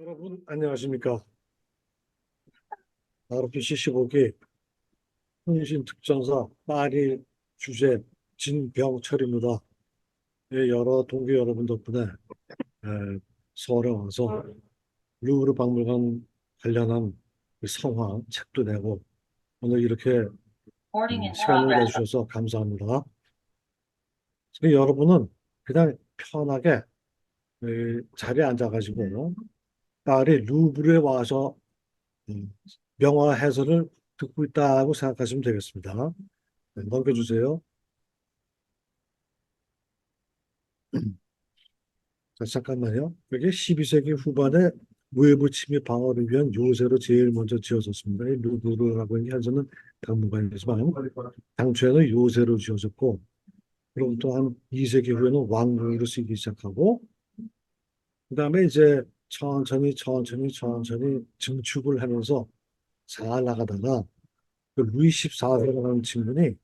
여러분 안녕하십니까? RPC 15기 hun신 특전사 파리 주재 진병철입니다. 예, 여러 동기 여러분 덕분에 서울에 와서 루브르 박물관 관련한 그 성화 책도 내고 오늘 이렇게 Recording in 시간을 progress. 내주셔서 감사합니다. 지금 여러분은 그냥 편하게 자리에 앉아가지고 파리 루브르에 와서 명화 해설을 듣고 있다고 생각하시면 되겠습니다. 네, 넘겨주세요. 자, 잠깐만요. 이게 12세기 후반에 외부 침입 방어를 위한 요새로 제일 먼저 지어졌습니다. 이 루브르라고 하는 게 현재는 박물관이지만 당초에는 요새로 지어졌고 그로부터 한 2세기 후에는 왕궁으로 쓰이기 시작하고 그다음에 이제 천천히 증축을 하면서 잘 나가다가 그 루이 14세라는 친구니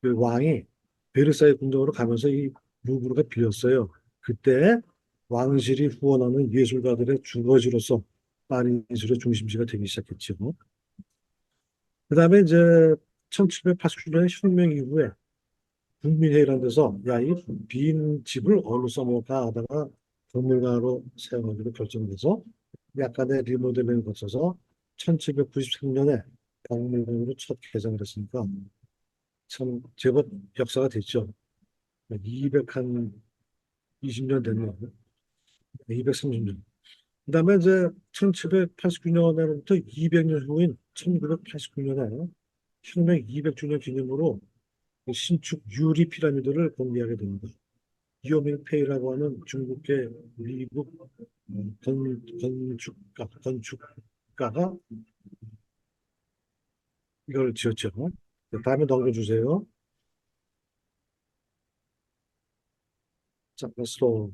그 왕이 베르사유 궁정으로 가면서 이 루브르가 빌렸어요. 그때 왕실이 후원하는 예술가들의 주거지로서 파리 예술의 중심지가 되기 시작했죠. 그다음에 이제 1789년에 혁명 이후에 국민회의라는 데서 야, 이 빈 집을 어디로 써먹을까 하다가 박물관으로 사용하기로 결정돼서 약간의 리모델링을 거쳐서 1793년에 박물관으로 첫 개장을 했으니까 참 제법 역사가 됐죠. 200한 20년 됐네요. 230년. 그다음에 이제 1789년으로부터 200년 후인 1989년에 혁명 200주년 기념으로 신축 유리 피라미드를 공개하게 됩니다. 이오밍페이라고 하는 중국계 미국 건축가가 이걸 지었죠. 네, 다음에 넘겨주세요. 자, 그래서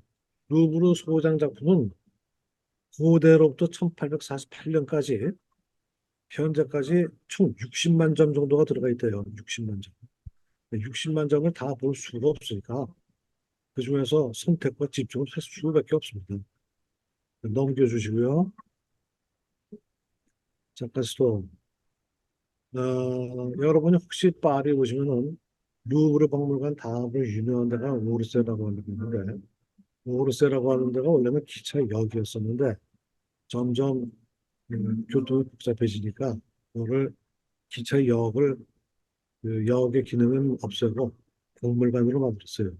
루브르 소장 작품은 고대로부터 1848년까지 현재까지 총 60만 점 정도가 들어가 있대요. 60만 점. 60만 점을 다 볼 수가 없으니까 그중에서 선택과 집중을 할 수밖에 없습니다. 넘겨주시고요. 잠깐 스톱. 여러분이 혹시 파리 오시면은 루브르 박물관 다음으로 유명한 데가 오르세라고 하는 데 있는데 오르세라고 하는 데가 원래는 기차역이었었는데 점점 교통이 복잡해지니까 그거를 기차역을 그 역의 기능은 없애고 박물관으로 만들었어요.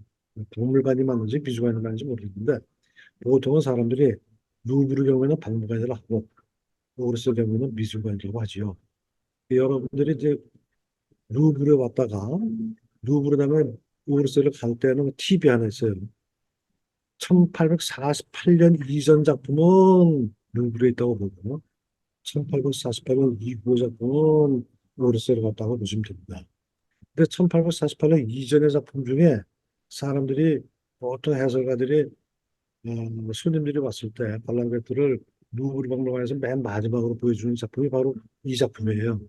박물관이 맞는지 미술관이 맞는지 모르겠는데 보통은 사람들이 루브르 경우에는 박물관이라고 하고 오르세 경우에는 미술관이라고 하지요. 여러분들이 이제 루브르에 왔다가 루브르 다음에 오르세를 갈 때는 팁이 하나 있어요. 1848년 이전 작품은 루브르에 있다고 보고 1848년 이후 작품은 오르세를 갔다고 보시면 됩니다. 근데 1848년 이전의 작품 중에 사람들이 어떤 해설가들이 손님들이 왔을 때 관람객들을 루브르 박물관에서 맨 마지막으로 보여주는 작품이 바로 이 작품이에요.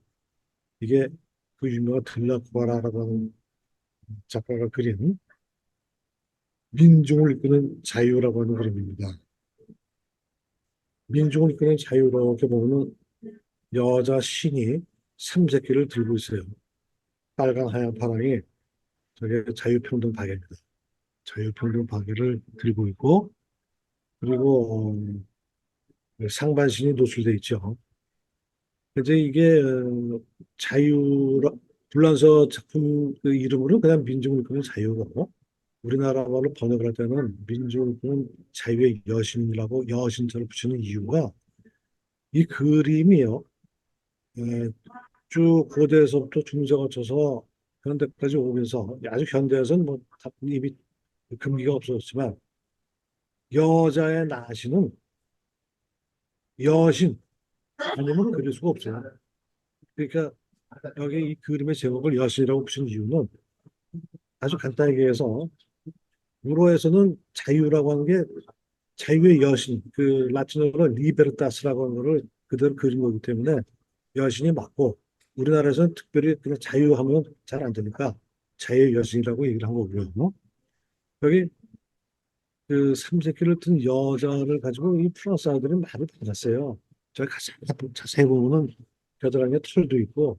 이게 그 유명한 들라쿠아라라고 하는 작가가 그린 민중을 이끄는 자유라고 하는 그림입니다. 민중을 이끄는 자유롭게 보면 여자 신이 삼색기를 들고 있어요. 빨강, 하얀, 파랑이 저게 자유평등 박애입니다. 자유평등 박애를 들고 있고 그리고 상반신이 노출돼 있죠. 이제 이게 자유라 불란서 작품 그 이름으로 그냥 민중을 이끄는 자유고 우리나라 말로 번역을 할 때는 민중을 이끄는 자유의 여신이라고 여신자를 붙이는 이유가 이 그림이요. 에, 쭉 고대에서부터 중세 거쳐서 현대까지 오면서 아직 현대에서는 뭐 이미 금기가 없었지만 여자의 나시는 여신 아니면 그릴 수가 없어요. 그러니까 여기 이 그림의 제목을 여신이라고 붙인 이유는 아주 간단하게 얘기해서 유로에서는 자유라고 하는 게 자유의 여신, 그 라틴어로 리베르타스라고 하는 거를 그대로 그린 거기 때문에 여신이 맞고 우리나라에서는 특별히 그냥 자유하면 잘 안 되니까 자유의 여신이라고 얘기를 한 거고요. 여기 그 삼색기를 든 여자를 가지고 이 프랑스 아이들이 많이 받았어요. 저기 가서 자세히 보면은 겨드랑이에 털도 있고,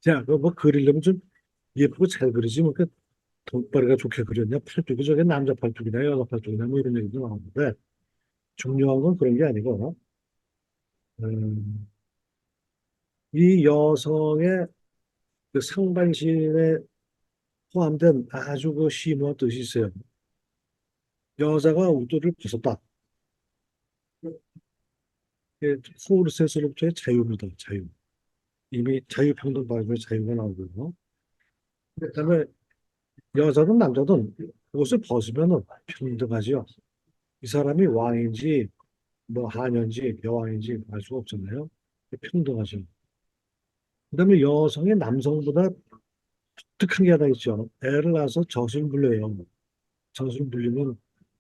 야, 그뭐 그리려면 좀 예쁘고 잘 그리지, 뭐, 그 돈벌이가 좋게 그렸냐? 팔뚝이 저게 남자 팔뚝이냐, 여자 팔뚝이냐, 뭐 이런 얘기도 나오는데, 중요한 건 그런 게 아니고, 음, 이 여성의 그 상반신에 포함된 아주 그 심오한 뜻이 있어요. 여자가 옷도를 벗었다. 이게 호르셋으로부터의 자유입니다. 자유. 이미 자유평등발의 자유가 나오고요. 그다음에 여자든 남자든 옷을 벗으면 평등하지요. 이 사람이 왕인지 뭐 하녀인지 여왕인지 알 수가 없잖아요. 평등하죠. 그다음에 여성이 남성보다 독특한 게 하나 있죠. 애를 낳아서 젖을 물려요. 젖을 물리면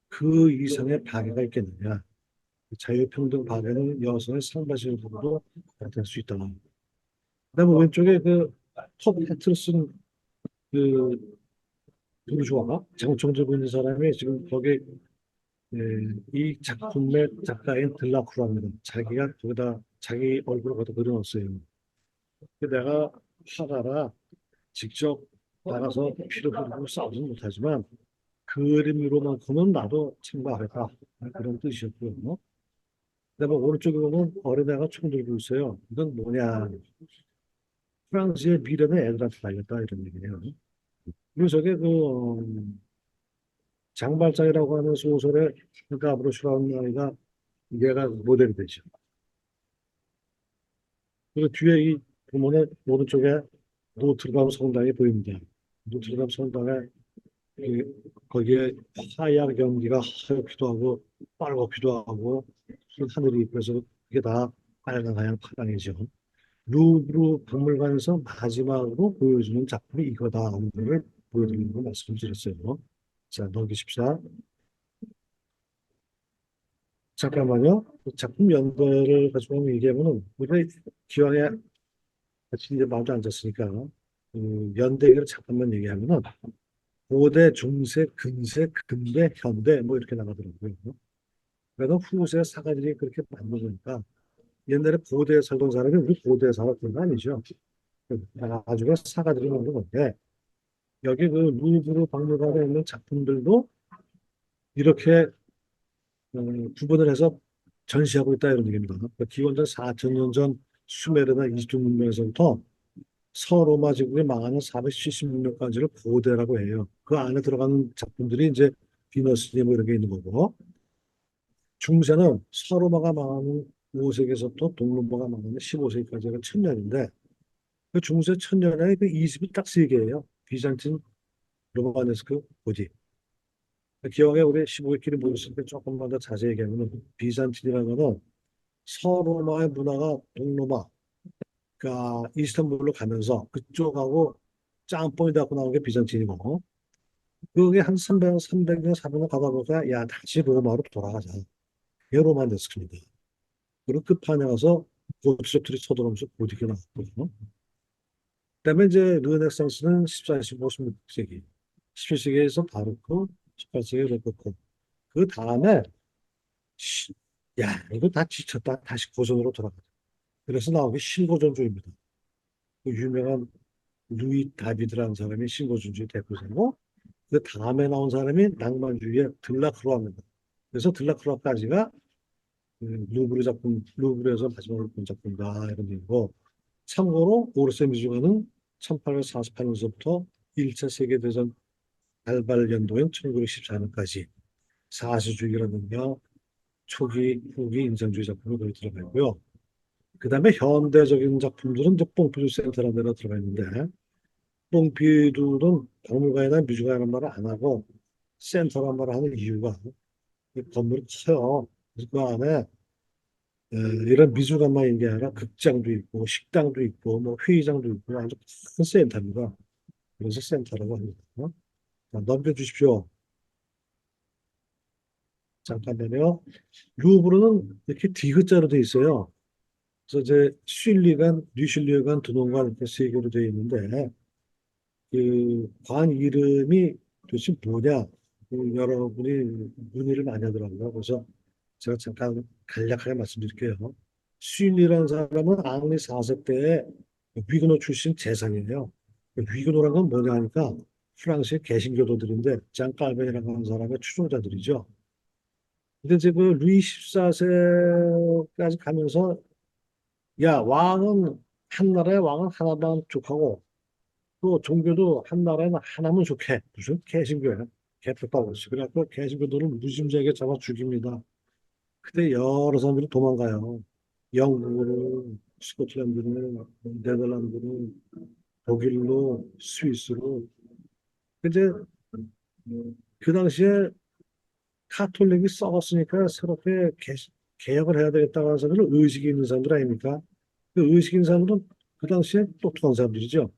그 이상의 박애가 있겠느냐. 자유평등 박애는 여성의 상반신으로도 나타날 수 있다. 그다음에 왼쪽에 그톱 해트를 쓴 그 부르주아가 장총들고 있는 사람이 지금 거기 예, 이 작품의 작가인 들라크루아입니다. 자기가 거기다 자기 얼굴을 거기다 그려놨어요. 내가 화가라 직접 나가서 피를 흘리고 싸우지는 못하지만 그림으로만큼은 나도 참가하겠다 그런 뜻이었고요. 그다음에 오른쪽에 보면 어린애가 총 들고 있어요. 이건 뭐냐? 프랑스의 미래는 애들한테 달렸다 이런 얘기예요. 그리고 저게 장발장이라고 하는 소설의 가브로슈라는 아이가 얘가 모델이 되죠. 그리고 뒤에 이 보면은 오른쪽에 노트르담 성당이 보입니다. 노트르담 성당에 거기에 하얀 경기가 하얗기도 하고 빨갛기도 하고 하늘이 그래서 그게 다 빨간 하얀 파랑이죠. 루브르 박물관에서 마지막으로 보여주는 작품이 이거다 하는 걸 보여드리는 걸 말씀드렸어요. 자, 넘기십시오. 잠깐만요. 그 작품 연대를 가지고 얘기하면은 우리가 기왕에 같이 이제 마주 앉았으니까 연대 얘기를 잠깐만 얘기하면은 고대, 중세, 근세, 근대, 현대 뭐 이렇게 나가더라고요. 그래도 후세 사가들이 그렇게 만들어니까 옛날에 고대에 살던 사람이 우리 고대에 살았던 거 아니죠. 나중에 사가들이 만든 건데 여기 그 루브르 박물관에 있는 작품들도 이렇게 구분을 해서 전시하고 있다 이런 얘기입니다. 그러니까 기원전 4천 년 전 수메르나 이집트 문명에서부터 서로마 제국이 망하는 476년까지를 고대라고 해요. 그 안에 들어가는 작품들이 이제 비너스니 뭐 이런 게 있는 거고 중세는 서로마가 망하는 5세기에서부터 동로마가 망하는 15세기까지가 천년인데 그 중세 천년에 그 20이 딱 세 개예요. 비잔틴, 로마네스크, 고디. 기왕에 우리 15회끼리 모였을 때 조금만 더 자세히 얘기하면 비잔틴이라는 거는 서로마의 문화가 동로마, 그러니까 이스탄불로 가면서 그쪽하고 짬뽕이 돼갖고 나온 게 비잔틴이고 그게 한 300년, 400년 가다 보니까 야 다시 로마로 돌아가자. 이게 로마네스크입니다. 그리고 끝판에 가서 고트적들이 쳐들어오면서 고딕이 나왔거든요. 그다음에 이제 르네상스는 14, 15, 16세기, 17세기에서 바로크, 18세기 로코코. 그 다음에 시- 야 이거 다 지쳤다. 다시 고전으로 돌아가자. 그래서 나온 게 신고전주의입니다. 그 유명한 루이 다비드라는 사람이 신고전주의 대표자고 그 다음에 나온 사람이 낭만주의의 들라크루아입니다. 그래서 들라크루아까지가 루브르 작품, 루브르에서 마지막으로 본 작품이다 이런 얘기고 참고로 오르세 미술관은 1848년서부터 1차 세계대전 발발 연도인 1914년까지 사시주의라든가 초기, 후기 인상주의 작품이 거기 들어가 있고요. 그 다음에 현대적인 작품들은 이제 뽕피두 센터라는 데가 들어가 있는데 뽕피두는 박물관이나 미술관이라는 말을 안 하고 센터란 말을 하는 이유가 이 건물이 커요. 그래서 그 안에 이런 미술관만 있는 게 아니라 극장도 있고 식당도 있고 뭐 회의장도 있고 아주 큰 센터입니다. 그래서 센터라고 합니다. 자, 넘겨주십시오. 잠깐만요. 루브르는 이렇게 디귿자로 돼 있어요. 그래서 이제 슐리관, 류슐리관, 두농관 이렇게 세 개로 되어 있는데 그 관 이름이 도대체 뭐냐? 여러분이 문의를 많이 하더라고요. 그래서 제가 잠깐 간략하게 말씀드릴게요. 쉰이라는 사람은 앙리 4세 때의 위그노 출신 재상이에요. 위그노라는 건 뭐냐 하니까 프랑스의 개신교도들인데 장 깔벤이라고 하는 사람의 추종자들이죠. 근데 이제 그 루이 14세까지 가면서 야 왕은 한 나라의 왕은 하나만 족하고 또 종교도 한 나라에는 하나면 좋게 무슨 개신교야 개표다고지 그래갖고 개신교도를 무짐작에 잡아 죽입니다. 그때 여러 사람들이 도망가요. 영국으로 스코틀랜드로 네덜란드로 독일로 스위스로 이제 그 당시에 카톨릭이 썩었으니까 새롭게 개혁을 해야 되겠다고 하는 사람들은 의식이 있는 사람들 아닙니까? 그 의식 있는 사람들은 그 당시에 똑똑한 사람들이죠.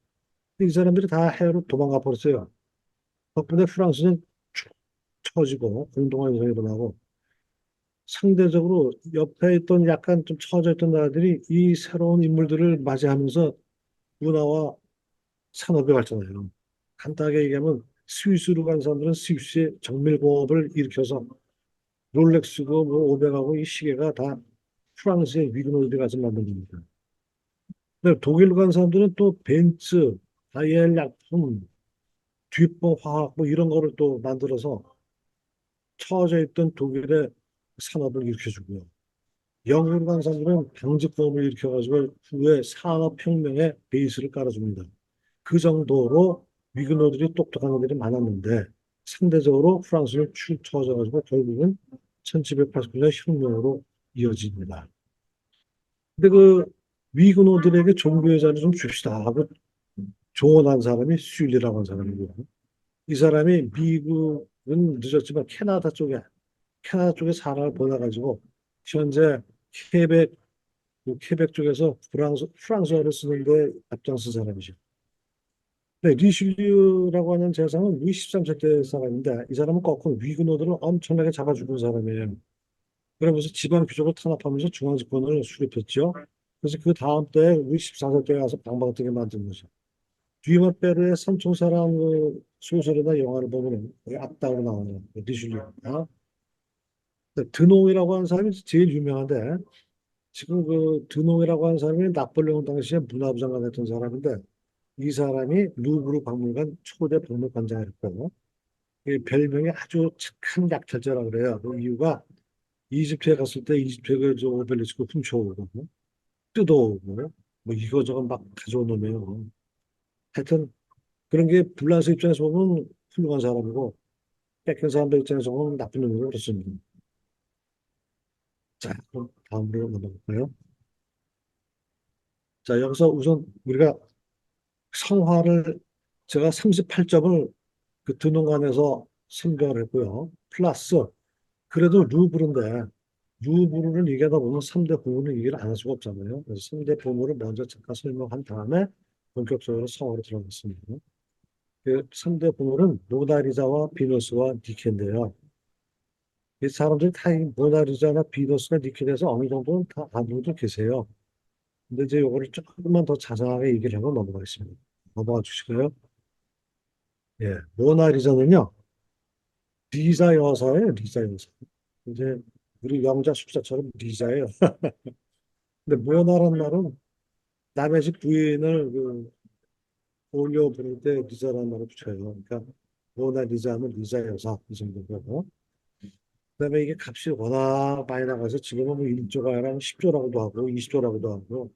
이 사람들이 다 해외로 도망가 버렸어요. 덕분에 프랑스는 축 처지고 공동화 현상이 일어나고 상대적으로 옆에 있던 약간 좀 처져 있던 나라들이 이 새로운 인물들을 맞이하면서 문화와 산업이 발전해요. 간단하게 얘기하면 스위스로 간 사람들은 스위스의 정밀공업을 일으켜서 롤렉스고 뭐 오백하고 이 시계가 다 프랑스의 위그노들이 가서 만든 겁니다. 근데 독일로 간 사람들은 또 벤츠, 다이엘 약품, 뒷봉 화학 뭐 이런 거를 또 만들어서 처져 있던 독일의 산업을 일으켜주고요. 영국으로 간 사람들은 방직보험을 일으켜가지고 후에 산업혁명의 베이스를 깔아줍니다. 그 정도로 위그노들이 똑똑한 애들이 많았는데 상대적으로 프랑스는 축 처져가지고 결국은 1789년 혁명으로 이어집니다. 근데 그 위그노들에게 종교의 자리 좀 줍시다 하고 조언한 사람이 슐리라고 하는 사람이고요. 이 사람이 미국은 늦었지만 캐나다 쪽에 사람을 보내가지고 현재 케벡 케벡 쪽에서 프랑스어를 쓰는데 앞장선 사람이죠. 네, 리슐리유라고 하는 재상은 루이 13세 때 사람인데 이 사람은 거꾸로 위그노들을 엄청나게 잡아주는 사람이에요. 그러면서 지방 귀족을 탄압하면서 중앙 집권을 수립했죠. 그래서 그 다음 때 루이 14세 때 가서 방방뜨게 만든 거죠. 듀이마 베르의 삼총사라는 그 소설이나 영화를 보면 거기 앞당으로 나오는 리슐리유입니다. 드농이라고 하는 사람이 제일 유명한데 지금 그 드농이라고 하는 사람이 나폴레옹 당시에 문화부 장관 했던 사람인데 이 사람이 루브르 박물관 초대 박물관장을 했고 이 별명이 아주 착한 약탈자라 그래요. 그 이유가 이집트에 갔을 때 이집트 그저 오벨리스크 훔쳐오고 뜯어오고 뭐 이거저거 막 가져온 놈이에요. 하여튼 그런 게 불란서 입장에서 보면 훌륭한 사람이고 뺏긴 사람들 입장에서 보면 나쁜 놈이라고 그렇습니다. 자, 그럼 다음으로 넘어갈까요? 자, 여기서 우선 우리가 성화를 제가 38점을 그 등록안에서 선별을 했고요. 플러스 그래도 루브르인데 루브르를 얘기하다 보면 3대 보물을 얘기를 안 할 수가 없잖아요. 그래서 3대 보물을 먼저 잠깐 설명한 다음에 본격적으로 성화로 들어갔습니다. 그 3대 보물은 모나리자와 비너스와 니케인데요. 이 사람들이 다 이 모나리자나 비너스나 니케에 대해서 어느 정도는 다 아는 분도 계세요. 근데 이제 요거를 조금만 더 자세하게 얘기를 하고 넘어가겠습니다. 넘어가 주시고요. 예, 모나리자는요. 리자 여사예요, 리자 여사. 이제 우리 영자 숙사처럼 리자예요. 근데 모나란 말은 남의 집 부인을 그 올려 부를 때 리자라는 말을 붙여요. 그러니까 모나 리자는 리자 여사 이 정도고. 그다음에 이게 값이 워낙 많이 나가서 지금은 뭐 1조가 아니라 10조라고도 하고 20조라고도 하고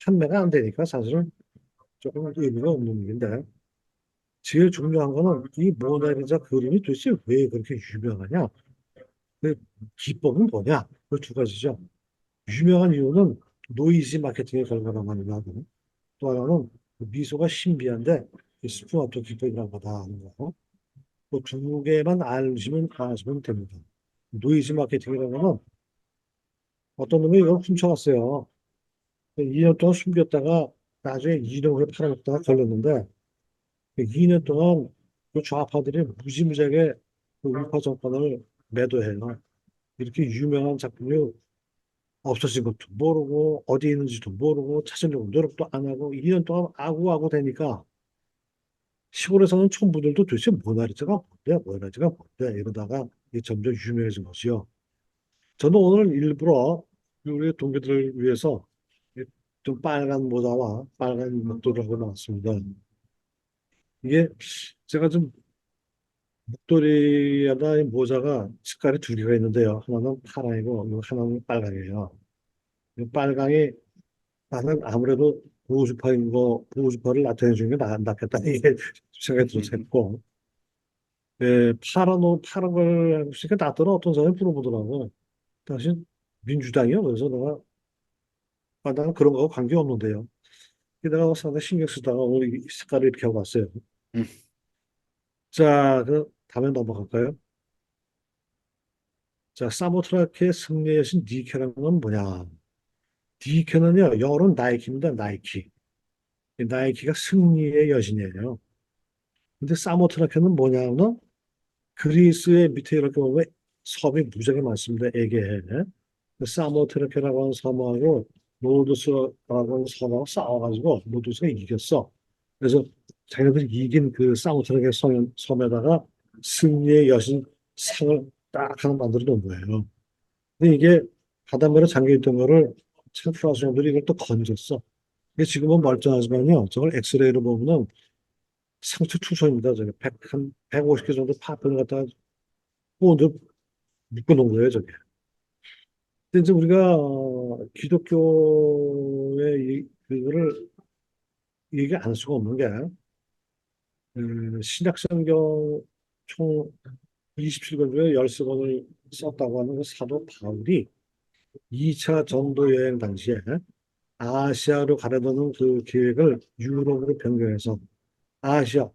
판매가 안 되니까 사실은 조금 의미가 없는 얘기인데 제일 중요한 거는 이 모나리자 그림이 도대체 왜 그렇게 유명하냐? 그 기법은 뭐냐? 그 두 가지죠. 유명한 이유는 노이즈 마케팅의 결과라고 하는 거고 또 하나는 그 미소가 신비한데 스프마토 기법이라는 거다 하는 거. 그두 개만 아시면 됩니다. 노이즈 마케팅이라는 거는 어떤 놈이 이걸 훔쳐갔어요. 2년 동안 숨겼다가 나중에 2년 후에 팔아먹다가 걸렸는데 2년 동안 그 좌파들이 무지무지하게 그 우파 정권을 매도해요. 이렇게 유명한 작품이 없어진 것도 모르고 어디 있는지도 모르고 찾으려고 노력도 안 하고 2년 동안 아구아구 되니까 시골에서는 촌부들도 도대체 모나리자가 뭔데, 모나리자가 뭔데 이러다가 이게 점점 유명해진 거지요. 저는 오늘 일부러 우리 동기들을 위해서 좀 빨간 모자와 빨간 목도리를 하고 나왔습니다. 이게 제가 좀 목도리에다 이 모자가 색깔이 두 개가 있는데요. 하나는 파랑이고 하나는 빨강이에요. 이 빨강이 나는 아무래도 보호주파인 거, 보호주파를 나타내 주는 게 낫겠다. 이게 생각이 들었고, 예, 파란 걸 쓰니까 낫더라. 어떤 사람이 물어보더라고. 당신 민주당이요? 그래서 내가, 나는 그런 거하고 관계없는데요. 내가 상당히 신경 쓰다가 오늘 이 색깔을 이렇게 하고 왔어요. 음. 자, 그 다음에 넘어갈까요? 자, 사모트라크의 승리의 여신 니케라는 건 뭐냐? 니케는요, 영어로는 나이키입니다. 나이키. 이 나이키가 승리의 여신이에요. 근데 사모트라크는 뭐냐면 그리스의 밑에 이렇게 보면 섬이 무지하게 많습니다. 에게해. 사모트라케라고 하는 섬하고 로도스라고 하는 섬하고 싸워가지고 로도스가 이겼어. 그래서 자기네들이 이긴 그 사모트라케 섬에다가 승리의 여신 상을 딱 하나 만들어 놓은 거예요. 근데 이게 바닷물에 잠겨있던 거를 참 프랑스 놈들이 이걸 또 건졌어. 이게 지금은 멀쩡하지만요. 저걸 엑스레이로 보면은 상처 투성입니다. 저게 한 150개 정도 파편을 갖다가 본드 묶어놓은 거예요, 저게. 근데 이제 우리가 기독교의 그거를 얘기 안 할 수가 없는 게 신약성경 총 27권 중에 13권을 썼다고 하는 그 사도 바울이 2차 전도 여행 당시에 아시아로 가려던 그 계획을 유럽으로 변경해서 아시아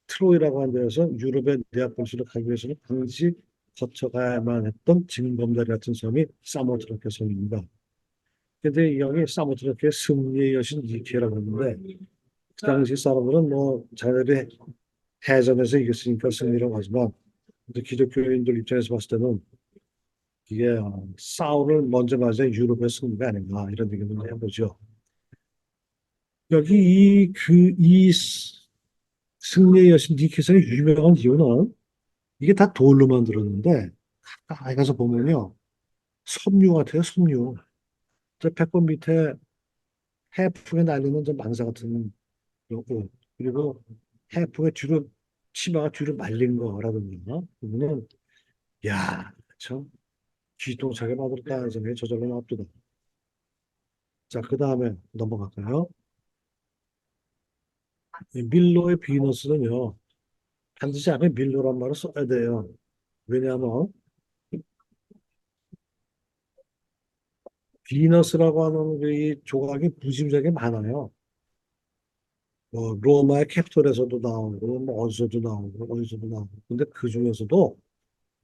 트로이라고 하는 데에서 유럽의 네아폴리스로 가기 위해서는 반드시 거쳐가야만 했던 징검다리 같은 섬이 사모트라케 섬입니다. 근데 이 형이 사모트라케 승리의 여신 니케라고 했는데 그 당시 사람들은 뭐 자기들이 해전에서 이겼으니까 승리라고 하지만 근데 기독교인들 입장에서 봤을 때는 이게 싸움을 먼저 맞은 유럽의 승리가 아닌가 이런 얘기를 해보죠. 여기 이 승리의 여신 니케성이 유명한 이유는 이게 다 돌로 만들었는데 가까이 가서 보면요. 섬유 같아요, 섬유. 저 배꼽 밑에 해풍에 날리는 저 망사 같은 요거 그리고 해풍에 뒤로 치마가 뒤로 말린 거라든가 그거는 야, 참 기똥차게 만들었다는 생각이 저절로 납니다. 자, 그 다음에 넘어갈까요? 이 밀로의 비너스는요. 반드시 앞에 밀로란 말을 써야 돼요. 왜냐하면 비너스라고 하는 그이 조각이 무지무지하게 많아요. 뭐 로마의 캡itol에서도 나오고 뭐 어디서도 나오고 어디서도 나오고 근데 그 중에서도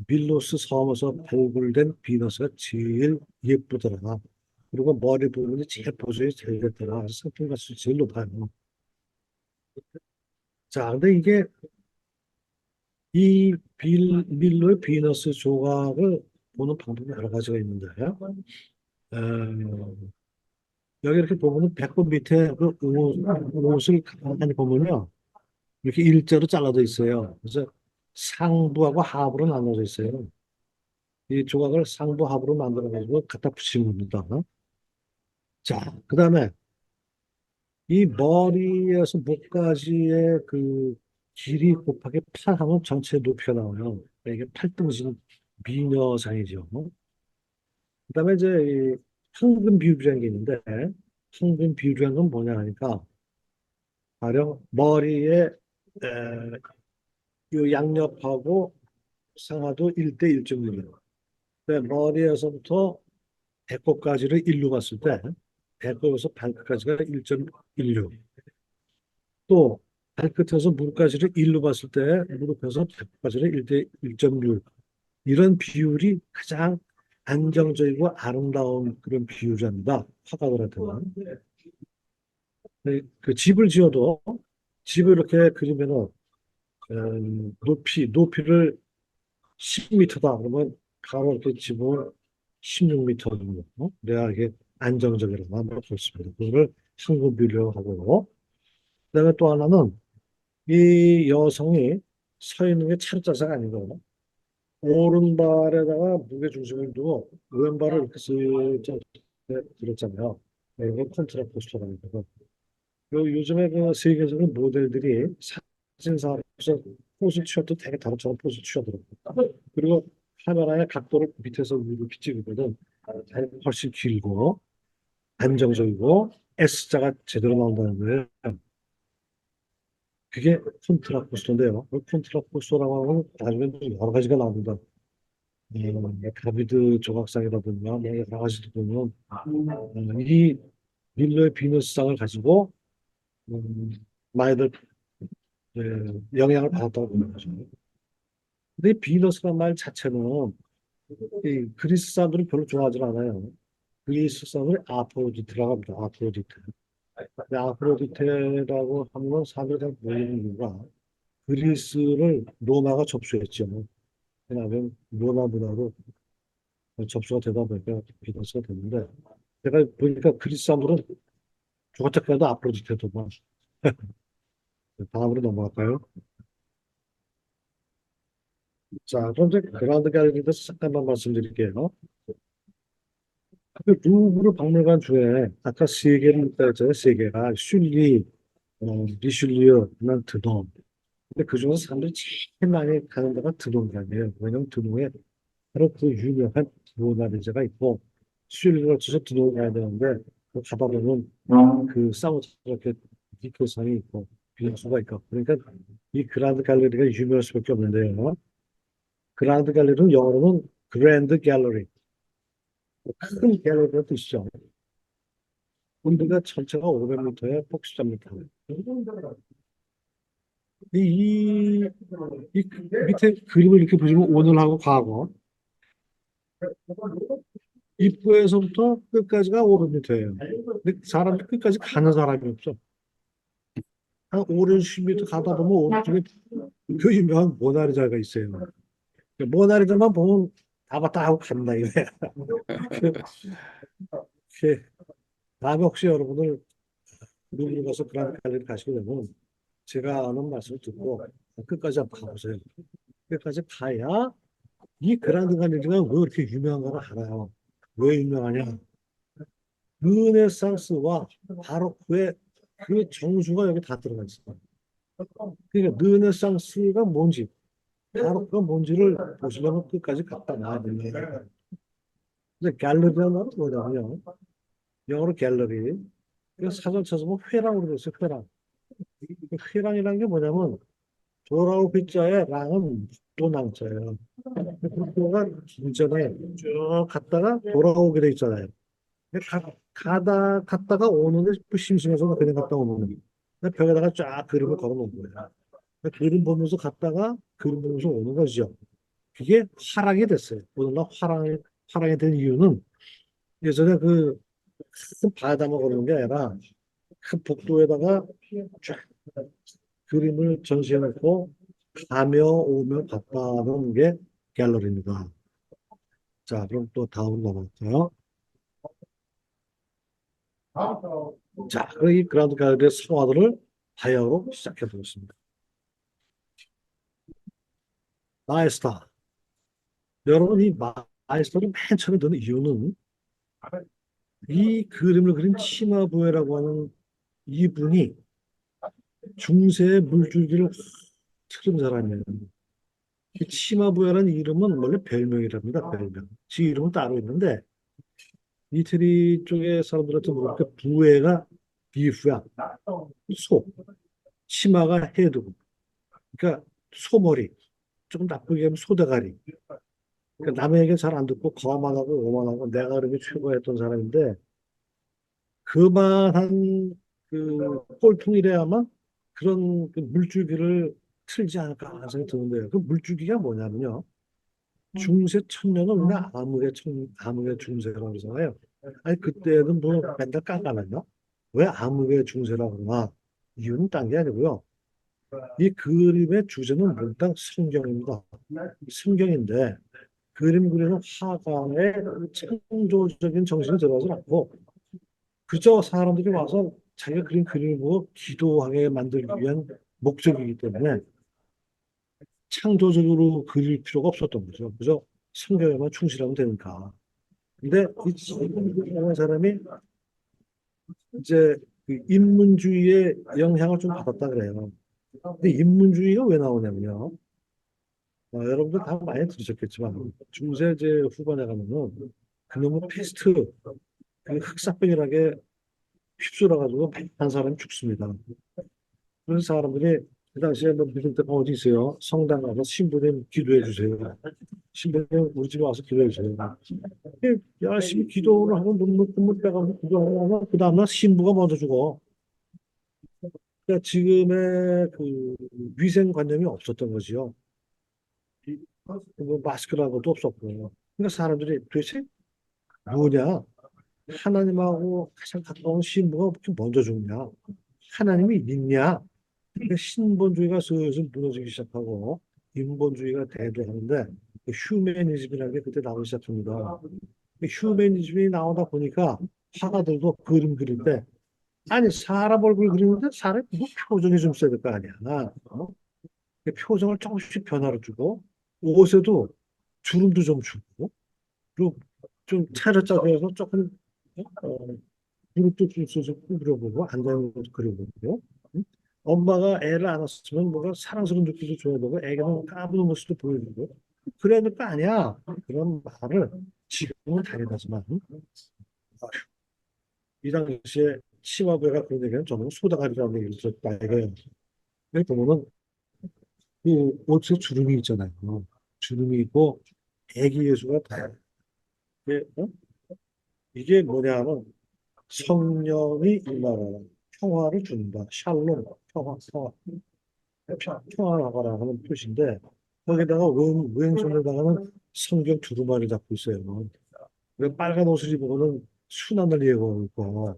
밀로스 섬에서 발굴된 비너스가 제일 예쁘더라. 그리고 머리 부분이 제일 보조이 제일 됐더라. 그래서 상품 가치도 제일 높아요. 자, 근데 이게 밀로의 비너스 조각을 보는 방법이 여러 가지가 있는데 어, 여기 이렇게 보면은 배꼽 밑에 그 옷을 가만히 보면요. 이렇게 일자로 잘라져 있어요. 그래서 상부하고 하부로 나눠져 있어요. 이 조각을 상부 하부로 만들어가지고 갖다 붙이는 겁니다. 자, 그 다음에 이 머리에서 목까지의 그 길이 곱하기 8 하면 전체 높이가 나와요. 이게 팔등신 미녀상이죠. 그 다음에 이제 이 황금 비율이라는 게 있는데 황금 비율이라는 건 뭐냐 하니까 가령 머리에 이 양옆하고 상하도 1대 1.6이에요. 머리에서부터 배꼽까지를 1로 봤을 때 배꼽에서 발끝까지가 1.16. 또 발끝에서 무릎까지를 1로 봤을 때 무릎에서 배꼽까지를 1대 1.6. 이런 비율이 가장 안정적이고 아름다운 그런 비율입니다. 화가들한테는. 그 집을 지어도 집을 이렇게 그리면은 높이를 10m다. 그러면 바로 이렇게 집을 16m 정도. 내가 이게 안정적이라고 한번 볼습니다. 그거를 황금비료라고 하고. 그다음에 또 하나는 이 여성이 서 있는 게 차렷 자세가 아니고 오른발에다가 무게 중심을 두고 왼발을 이렇게 슬쩍 들었잖아요. 이거 컨트라 포스터라는 거고. 요즘에 그 세계적인 모델들이 사진사로서 포즈 취업도 되게 다르처럼 포즈 취하더라고요. 그리고 카메라의 각도를 밑에서 위로 비치거든. 훨씬 길고 안정적이고 S자가 제대로 나온다는 거예요. 그게 콘트라 포스터인데요. 그 콘트라 포스터라고 하면 나중에 또 여러 가지가 나옵니다. 다비드 조각상이라든가 뭐 여러 가지도 보면 이 밀러의 비너스상을 가지고 많이들 영향을 받았다고 보는 거죠. 근데 이 비너스란 말 자체는 이 그리스 사람들은 별로 좋아하지 않아요. 그리스 사람들이 아프로디테라고 합니다. 아프로디테. 근데 아프로디테라고 하면 사람들이 잘 모르는 이유가 그리스를 로마가 접수했죠. 왜냐하면 로마 문화로 접수가 되다 보니까 비너스가 됐는데 제가 보니까 그리스 사람들은 죽었다가도 아프로디테더만. 다음으로 넘어갈까요? 자, 그럼 이제 그라운드 갤러리에 대해서 잠깐만 말씀드릴게요. 그 루브르 박물관 중에 아까 세 개를 있다 했잖아요. 세 개가 슐리, 리슐리어, 난 드놈. 근데 그중에서 사람들이 제일 많이 가는 데가 드놈이에요. 왜냐면 드놈에 바로 그 유명한 모나리자가 있고 슐리를 쳐서 드놈 가야 되는데 그 가다 보면 그 사무처 이렇게 니콜선이 있고 빈수가 있고 그러니까 이 그라운드 갤러리가 유명할 수밖에 없는데요. 그라운드 갤러리는 영어로는 그랜드 갤러리, 큰 갤러리가 뜻이죠. 군대가 전체가 500m에 폭시합니다. 이, 이 밑에 그림을 이렇게 보시면 오늘하고 과거, 입구에서부터 끝까지가 500m예요. 근데 사람들 끝까지 가는 사람이 없어. 한 5, 60m 가다 보면 오른쪽에 그 유명한 모나리자가 있어요. 모나리자만 보면 다 봤다 하고 간다 이거야. 그 다음에 혹시 여러분들 루브르 가서 그라ン 갈레리 가시게 되면 제가 하는 말씀 듣고 끝까지 한번 가보세요. 끝까지 가야 이 그라ン 갈레리가 왜 이렇게 유명한가를 알아요. 왜 유명하냐? 르네상스와 바로크의 그 정수가 여기 다 들어가 있어요. 그러니까 르네상스가 뭔지, 바로크가 뭔지를 보시려면 끝까지 갔다 나야 됩니다. 근데 갤러리라는 말은 뭐냐면요. 영어로 갤러리. 사전 찾아보면 회랑으로 되어 있어요. 회랑. 회랑이라는 게 뭐냐면 돌아올 빛자의 랑은 또낭자예요. 그가 진전에 쭉 갔다가 돌아오게 돼 있잖아요. 갔다가 오는데 심심해서 그냥 갔다 오는 거예요. 벽에다가 쫙 그림을 걸어 놓은 거예요. 그림 보면서 갔다가 그림 보면서 오는 거죠. 그게 화랑이 됐어요. 오늘날 화랑이 된 이유는 예전에 그 큰 바다만 걸는 게 아니라 큰 복도에다가 쫙 그림을 전시해 놓고 가며 오며 갔다는 게 갤러리입니다. 자, 그럼 또 다음 넘어갈까요? 자, 이 그라운드 갤러리의 성화들을 바야흐로 시작해 보겠습니다. 마에스타. 여러분, 이 마에스타를 맨 처음에 듣는 이유는 이 그림을 그린 치마부에라고 하는 이분이 중세의 물줄기를 틀은 사람이에요. 이 치마부에라는 이름은 원래 별명이랍니다. 별명. 지 이름은 따로 있는데 이태리 쪽의 사람들한테 물어보니까 부에가 비프야. 소. 치마가 헤드. 그러니까 소머리. 조금 나쁘게 하면 소대가리. 그러니까 남의 얘기 잘 안 듣고 거만 하고 오만 하고 내가 그렇게 최고였던 사람인데 그만한 그 꼴통이래야만 그런 그 물줄기를 틀지 않을까 하는 생각이 드는데요. 그 물줄기가 뭐냐면요. 중세 천년은 우리가 암흑의 중세라고 그러잖아요. 아니 그때는 뭐 맨날 깐깐했나? 왜 암흑의 중세라고 그러나? 이유는 딴 게 아니고요. 이 그림의 주제는 몽땅 성경입니다. 성경인데 그림 그리는 화가의 창조적인 정신이 들어가지 않고 그저 사람들이 와서 자기가 그린 그림을 보고 기도하게 만들기 위한 목적이기 때문에 창조적으로 그릴 필요가 없었던 거죠. 그죠? 성경에만 충실하면 되니까. 근데 이 지금 사람이 이제 그 인문주의의 영향을 좀 받았다 그래요. 근데 인문주의가 왜 나오냐면요. 여러분들 다 많이 들으셨겠지만 중세제 후반에 가면은 그놈의 패스트, 그 흑사병이라게 휩쓸어가지고 한 사람이 죽습니다. 그래서 사람들이 그 당시에 뭐 믿을 데가 어디 있어요? 성당 가서 신부님 기도해 주세요. 신부님 우리 집에 와서 기도해 주세요. 열심히 기도를 하고 눈물 빼가면서 기도하면 그 다음날 신부가 먼저 죽어. 그러니까 지금의 그 위생관념이 없었던 거지요. 뭐 마스크라고도 없었고. 그러니까 사람들이 도대체 뭐냐? 하나님하고 가장 가까운 신부가 어떻게 먼저 죽냐? 하나님이 있냐? 그러니까 신본주의가 슬슬 무너지기 시작하고 인본주의가 대두하는데 그 휴메니즘이라는 게 그때 나오기 시작합니다. 그 휴메니즘이 나오다 보니까 화가들도 그림 그릴 때 아니 사람 얼굴 그리는데 사람이 뭐 표정이 좀 있어야 될 거 아니야. 어? 그 표정을 조금씩 변화를 주고 옷에도 주름도 좀 주고 그리고 좀 차려짜게 해서 조금 어, 무릎도 좀 그려보고 앉아있는 것도 그려보고 응? 엄마가 애를 안았으면 뭔가 사랑스러운 느낌도 줘야 되고 애가 까부는 모습도 보여주고 그래야 될 거 아니야. 그런 말을 지금은 당연하지만 아, 이 당시에 치마부가 그런 얘기는 저는 소다가리라는 얘기를 들었다 이거예요. 여기 보면은 그 옷에 주름이 있잖아요. 주름이 있고 애기 예수가 다 이게, 이게 뭐냐면 성령이 임하라 평화를 준다. 샬롬 평화 평화를 하거라 하는 표시인데 거기다가 왼손에다가는 성경 두루마리 잡고 있어요. 왜 빨간 옷을 입으고는 순환을 예고하고 있고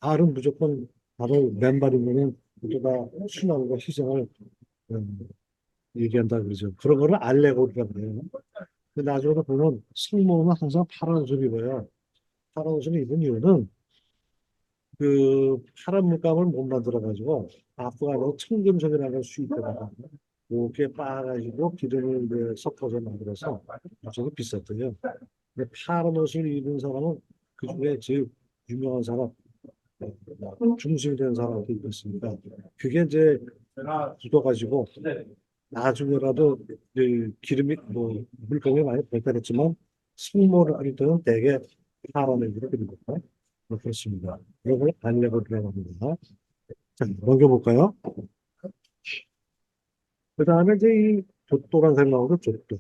알은 무조건 알을 맨발이면은 모두 다 순환과 희생을 음, 얘기한다 그러죠. 그런 거를 알레고리라고 그래요. 근데 나중에 보면 성모는 항상 파란 옷을 입어요. 파란 옷을 입은 이유는 그 파란 물감을 못 만들어가지고 앞으로 청금석이라는 수입되다가 그게 빻아가지고 기름을 이제 섞어서 만들어서 무척 비쌌대요. 근데 파란 옷을 입은 사람은 그 중에 제일 유명한 사람, 중심이 되는 사람한테 입었으니까 그게 이제 굳어가지고 나중에라도 기름이 뭐 물감이 많이 발달했지만 승모를 그릴 때는 대개 파란 색으로 그립니다. 네, 그렇습니다. 이걸 알레고리라고 합니다. 자, 넘겨볼까요? 그 다음에 이제 이 조또란 색 나오죠, 조또.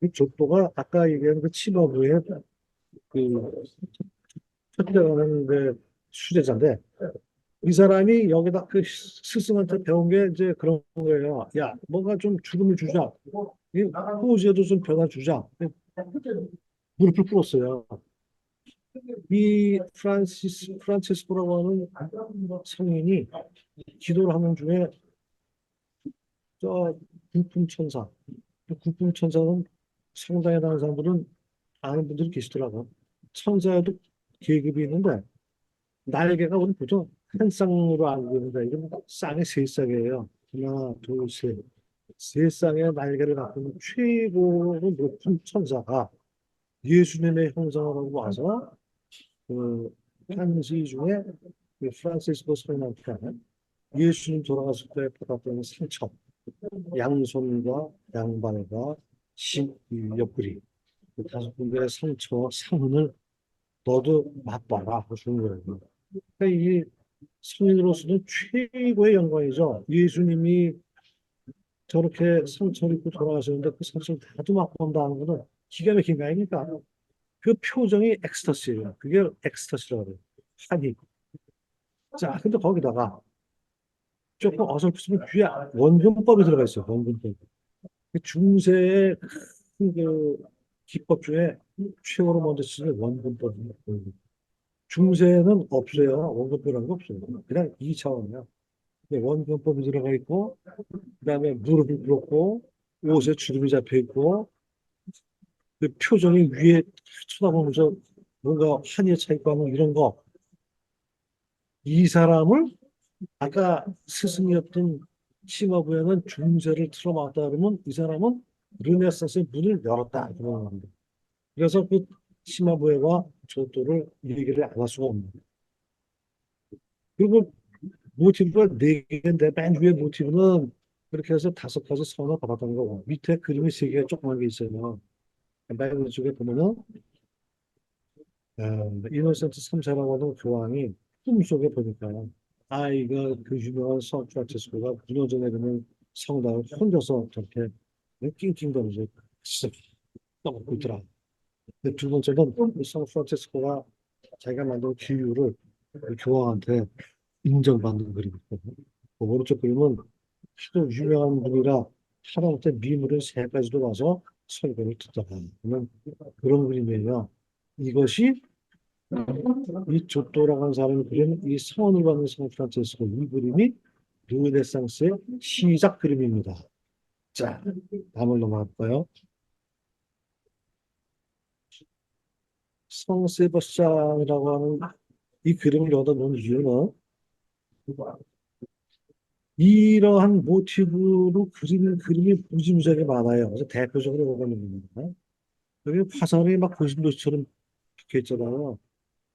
이 조또가 아까 얘기한 그 치마부의 그 첫째가는 그 수제자인데 이 사람이 여기다 그 스승한테 배운 게 이제 그런 거예요. 야, 뭔가 좀 주름을 주자. 이 포즈에도 좀 변화 주자. 무릎을 꿇었어요. 이 프란체스코라고 하는 성인이 기도를 하는 중에 저 국풍천사, 국풍천사는 상당히 다른 사람들은 아는 분들이 계시더라고요. 천사에도 계급이 있는데 날개가 우리 보통 한 쌍으로 알고 있는데 이게 쌍이 세 쌍이에요. 하나, 둘, 셋. 세 쌍의 날개를 갖고 있는 최고로 높은 천사가 예수님의 형상을 하고 와서 그 편지 중에 그 프란시스코 성인한테 예수님 돌아갔을 때 받았던 상처, 양손과 양발과 이 옆구리 그 다섯 군데의 상처, 상흔을 너도 맛봐라 하시는 거예요. 그러니까 이 성인으로서는 최고의 영광이죠. 예수님이 저렇게 상처를 입고 돌아가셨는데 그 상처를 다도 맛본다는 거는 기가 막힌 거 아닙니까? 그 표정이 엑스터시예요. 그게 엑스터시라고 그래요. 한이. 자, 근데 거기다가 조금 어설프지만 뒤에 원근법이 들어가 있어요. 원근법. 그 중세의 큰그 기법 중에 최고로 먼저 쓰는 원근법입니다. 중세는 없어요. 원근법이라는 거 없어요. 그냥 2차원이야. 원근법이 들어가 있고, 그다음에 무릎이 꿇었고, 옷에 주름이 잡혀 있고, 그 표정이 위에 쳐다보면서 뭔가 한이 차 있고 하는 이런 거. 이 사람을 아까 스승이었던 심화부에는 중세를 틀어막았다 그러면 이 사람은 르네상스의 문을 열었다 그런 겁니다. 그래서 그 심화부회와 저도를 얘기를 안 할 수가 없는 거예요. 그리고 모티브가 네 개인데 맨 위에 모티브는 그렇게 해서 다섯 가지 선을 받았다는 거고 밑에 그림이 세 개가 조그만 게 있어요. 맨 왼쪽에 보면은 이노센트 3세라고 하는 교황이 꿈속에 보니까 아이가 그 유명한 성 프란체스코가 무너져 내리는 성당을 혼자서 저렇게 낑낑거리면서 진짜 떠먹고 있더라. 근데 두 번째는 성 프란체스코가 자기가 만든 기유를 그 교황한테 인정받는 그림이거든요. 그 오른쪽 그림은 하도 유명한 분이라 하다못해 미물을 세 가지도 와서 설교를 듣더라. 그런 그림이에요. 이것이 이 조또라고 하는 사람이 그린 이 성원을 받는 성 프란체스코 이 그림이 르네상스의 시작 그림입니다. 자, 다음을 넘어갈까요? 성 세바스찬이라고 하는 이 그림을 여기다 놓은 이유는 이러한 모티브로 그리는 그림이 무지무지하게 많아요. 그래서 대표적으로 보는 겁니다. 여기 화살이 막 고슴도치처럼 박혀 있잖아요.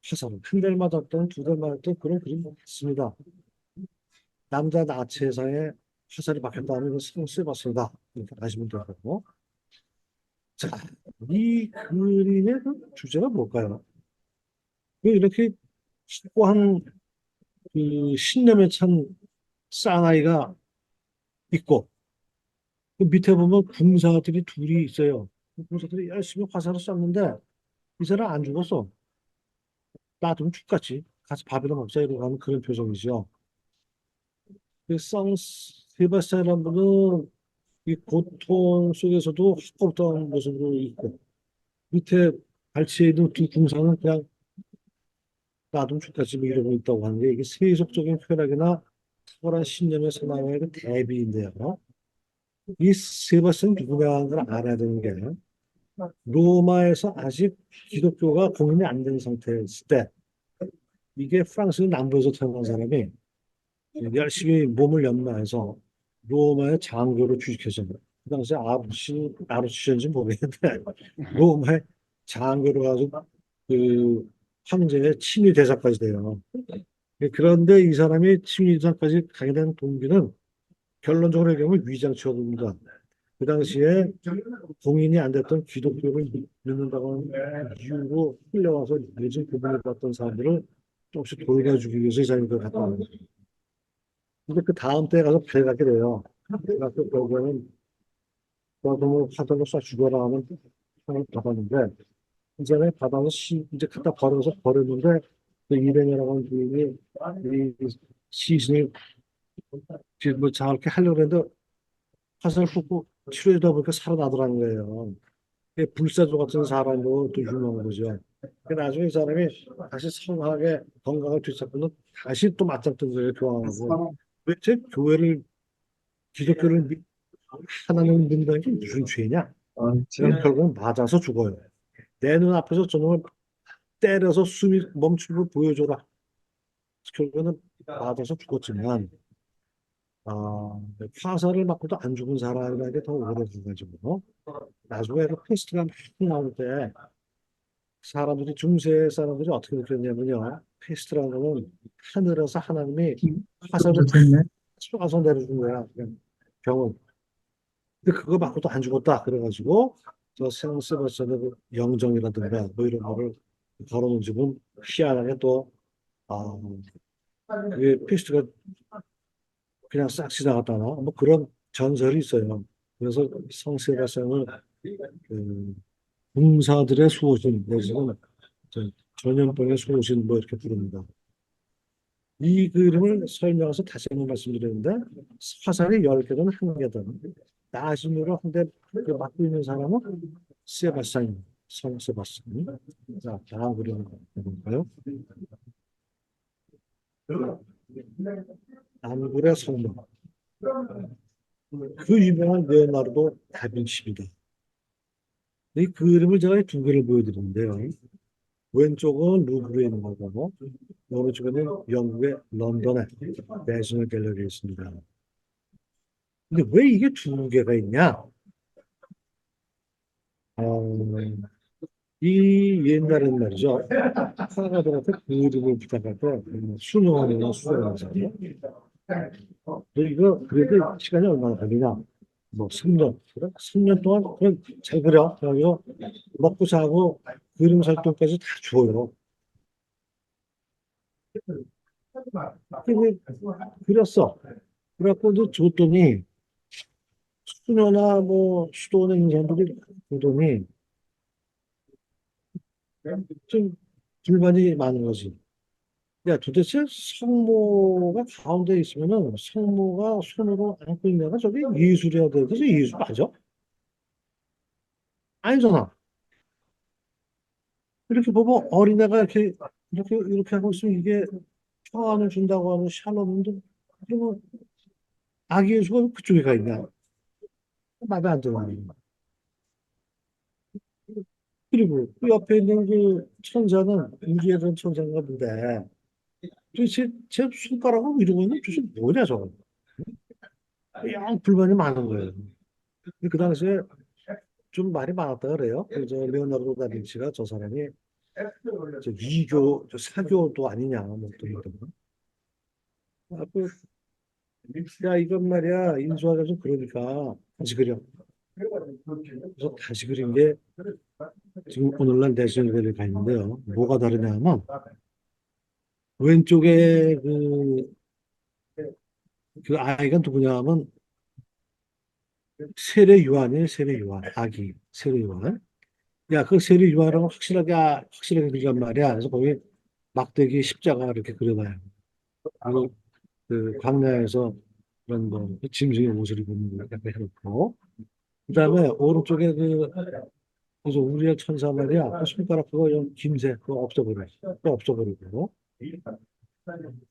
화살은 한 달 맞았던 두 달 맞았던 그런 그림이 있습니다. 남자 나체상에 화살이 박혔다는 것을 써봤습니다. 이렇게 아시면 되고. 자, 이 그림의 그 주제가 뭘까요? 왜 이렇게 확고한 그 신념에 찬 사나이가 있고, 그 밑에 보면 궁사들이 둘이 있어요. 그 궁사들이 열심히 화살을 쐈는데, 이 사람 안 죽었어. 놔두면 죽겠지. 가서 밥이나 먹자 이러고 하는 그런 표정이죠. 그성 세바스찬이라는 분은 이 고통 속에서도 확고했던 모습으로 있고, 밑에 발치에 있는 두 궁상은 그냥 놔두면 좋겠지 뭐 이러고 있다고 하는데 이게 세속적인 쾌락이나 탁월한 신념의 사나이의 그 대비인데요. 이 세바스는 누구냐는 걸 알아야 되는 게 로마에서 아직 기독교가 공인이 안 된 상태였을 때 이게 프랑스 남부에서 태어난 사람이 열심히 몸을 연마해서 로마의 장교로 취직했습니다. 그 당시에 아르치인지 모르겠는데 로마의 장교로 가지고 그 황제의 친위 대사까지 돼요. 그런데 이 사람이 친위 대사까지 가게 된 동기는 결론적으로 얘기하면 위장 취업입니다. 그 당시에 공인이 안 됐던 기독교를 믿는다고 하는 이유로 끌려와서 요즘 구분을 받던 사람들을 조금씩 돌려주기 위해서 이 사람이 그걸 갔다 온 거예요. 근데 그 다음 때에 가서 배가게 돼요. 그래서 결국에는 너도 화살로 쏴 죽어라 하는 상을 받았는데 이전에 받아서 이제 갖다 버려서 버렸는데 그 이병이라고 하는 주인이 이 시신을 뭐 저렇게 하려고 했는데 화살 쏘고 치료하다 보니까 살아나더라는 거예요. 그 불사조 같은 사람으로 또 유명한 거죠. 그 나중에 이 사람이 다시 성하게 건강을 되찾고는 다시 또 맞잡던 거예요, 교황하고. 도대체 교회를, 기독교를 하나님을 믿는다는 게 무슨 죄냐? 그럼 결국은 맞아서 죽어요. 내 눈앞에서 저놈을 때려서 숨이 멈춘 걸 보여줘라. 결국에는 맞아서 죽었지만, 화살을 맞고도 안 죽은 사람이라는 게 더 오래 가지고 나중에 그 페스트가 막 나올 때 사람들이 중세 사람들이 어떻게 느꼈냐면요. 페스트라는 거는 하늘에서 하나님이 화살을 팍 좋겠네. 쏘아서 내려준 거야. 그냥 병은. 근데 그거 맞고도 안 죽었다. 그래가지고 저 생스버스의 그 영정이라든가 뭐 이런 거를 걸어놓은 집은 희한하게 또 아, 그게 페스트가 그냥 싹 지나갔다나 뭐 그런 전설이 있어요. 그래서 성세바상을 그 궁사들의 수호신 내지는 전염병의 수호신 뭐 이렇게 부릅니다. 이 그림을 설명해서 다시 한번 말씀드렸는데 화살이 10개든 1개든 나심으로 한 대 맞고 있는 사람은 세바스찬입니다. 성 세바스찬. 자, 다음 그림 볼까요? 안굴의 성문. 그 유명한 레오나르도 다빈치입니다. 이 그림을 제가 두 개를 보여드리는데요. 왼쪽은 루브르에 있는 거고, 오른쪽에는 영국의 런던에 내셔널 갤러리에 있습니다. 근데 왜 이게 두 개가 있냐? 어, 이 옛날엔 말이죠. 사가들한테 그림을 부탁할 때 수녀원이나 수녀원이잖아요. 너 이거 그래도 시간이 얼마나 걸리냐? 뭐 3년. 그래? 3년 동안 그냥 잘 그려. 그래가지고 먹고 자고 그림 살점까지 다 줘요. 근데 그렸어. 그래갖고 이제 줬더니 수녀나 뭐 수도원에 있는 사람들이 보더니 좀 불만이 많은 거지. 야, 도대체 성모가 가운데 있으면은 성모가 손으로 안고 있는 애가 저게 예술이어야 되는데 저 예술 맞아? 아니잖아. 이렇게 보면 어린애가 이렇게 하고 있으면 이게 평안을 준다고 하는 샬롬인데 그러면 아기 예수가 그쪽에 가 있냐? 말이 안 되는 거야. 그리고 그 옆에 있는 그 천사는 우리의 천사인가 본데 도대체 제 손가락을 이러고 있는 도대체 뭐냐 저거. 그냥 불만이 많은 거예요. 근데 그 당시에 좀 말이 많았다 그래요. 그저 레오나르도 다빈치가 저 사람이 저 이교, 저 사교도 아니냐, 뭐 그러더라고요. 아, 그, 야, 이건 말이야, 인수하가 좀 그러니까 다시 그려. 그래서 다시 그린 게 지금 오늘날 내셔널대를 가 있는데요. 뭐가 다르냐면 왼쪽에 그 아이가 누구냐 하면 세례 요한이에요, 세례 요한. 아기, 세례 요한. 야, 그 세례 요한은 확실하게 그리란 말이야. 그래서 거기 막대기 십자가 이렇게 그려놔요. 그리고 그 광야에서 그런 뭐 짐승의 옷을 입은 거 이렇게 해놓고 그다음에 오른쪽에 그래서 우리의 천사 말이야 그 손가락 그거 좀 김새 그거 없애버려 그거 없애버리고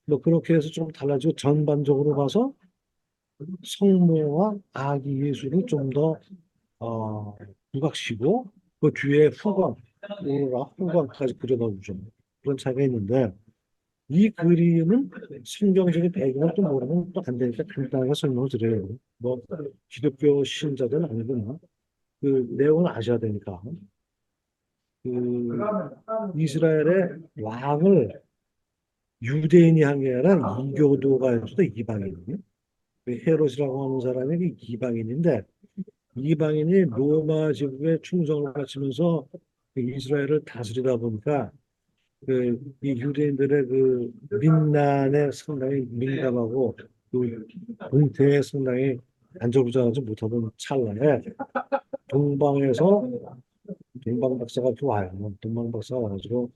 뭐 그렇게 해서 좀 달라지고 전반적으로 봐서 성모와 아기 예수를 좀 더 부각시고 그 뒤에 후광 오로라 후광까지 그려넣어주죠 그런 차이가 있는데 이 그림은 성경적인 배경을 또 모르면 또 안 되니까 간단하게 설명을 드려요. 뭐 기독교 신자들은 아니구나. 그 내용을 아셔야 되니까. 그 이스라엘의 왕을 유대인이 한 게 아니라 이교도가 해도 이방인이에요. 그 헤롯이라고 하는 사람이 그 이방인인데 이방인이 로마 제국에 충성을 바치면서 그 이스라엘을 다스리다 보니까 이 유대인들의 그 민난에 상당히 민감하고 그 공태에 상당히 안절부절하지 못하던 찰나에 동방에서 동방 박사가 이렇게 와요. 동방 박사가 와가지고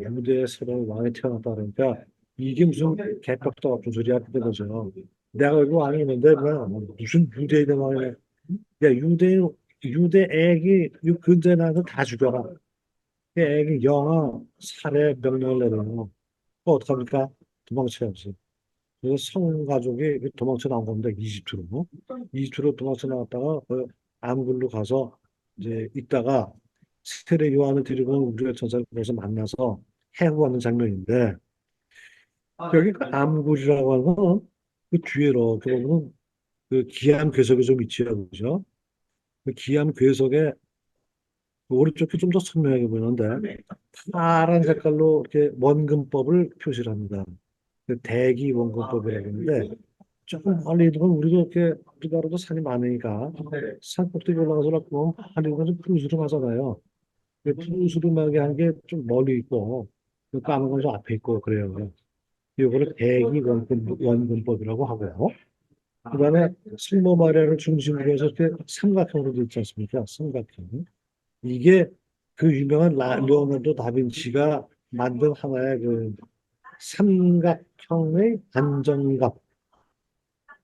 유대의 새로운 왕이 태어났다 그러니까 이게 무슨 개벽도 같은 소리야 그때 거죠. 내가 여기 왕이 있는데 무슨 유대인의 왕이야. 야 유대 애기 근처에 나서 다 죽여라. 그 애기 영아 살해 명령을 내려요. 어떡합니까? 도망쳐야지. 그래서 성 가족이 도망쳐 나온 겁니다. 이집트로. 이집트로 도망쳐 나왔다가 그 암굴로 가서 이제 있다가 세례 요한을 데리고 온 우리의 천사를 거기서 만나서 해구하는 장면인데 여기 그 암굴이라고 하는 건 그 뒤에 이렇게 보면 그 기암 괴석이 좀 있죠. 그죠? 그 기암 괴석에 그 오른쪽이 좀 더 선명하게 보이는데 파란 색깔로 이렇게 원근법을 표시를 합니다. 그 대기 원근법이라고 하는데 조금 멀리 있는 건 우리도 이렇게 우리나라도 산이 많으니까 산 꼭대기 올라가서 보면 하늘이 좀 푸르스름하잖아요. 그 푸르스름하게 한 게 좀 멀리 있고 그 까만 건 좀 앞에 있고 그래요. 이거를 대기 원근법이라고 하고요. 그다음에 승모 마리아를 중심으로 해서 이렇게 삼각형으로 되어 있지 않습니까? 삼각형. 이게 그 유명한 레오나르도 다빈치가 만든 하나의 그 삼각형의 안정각,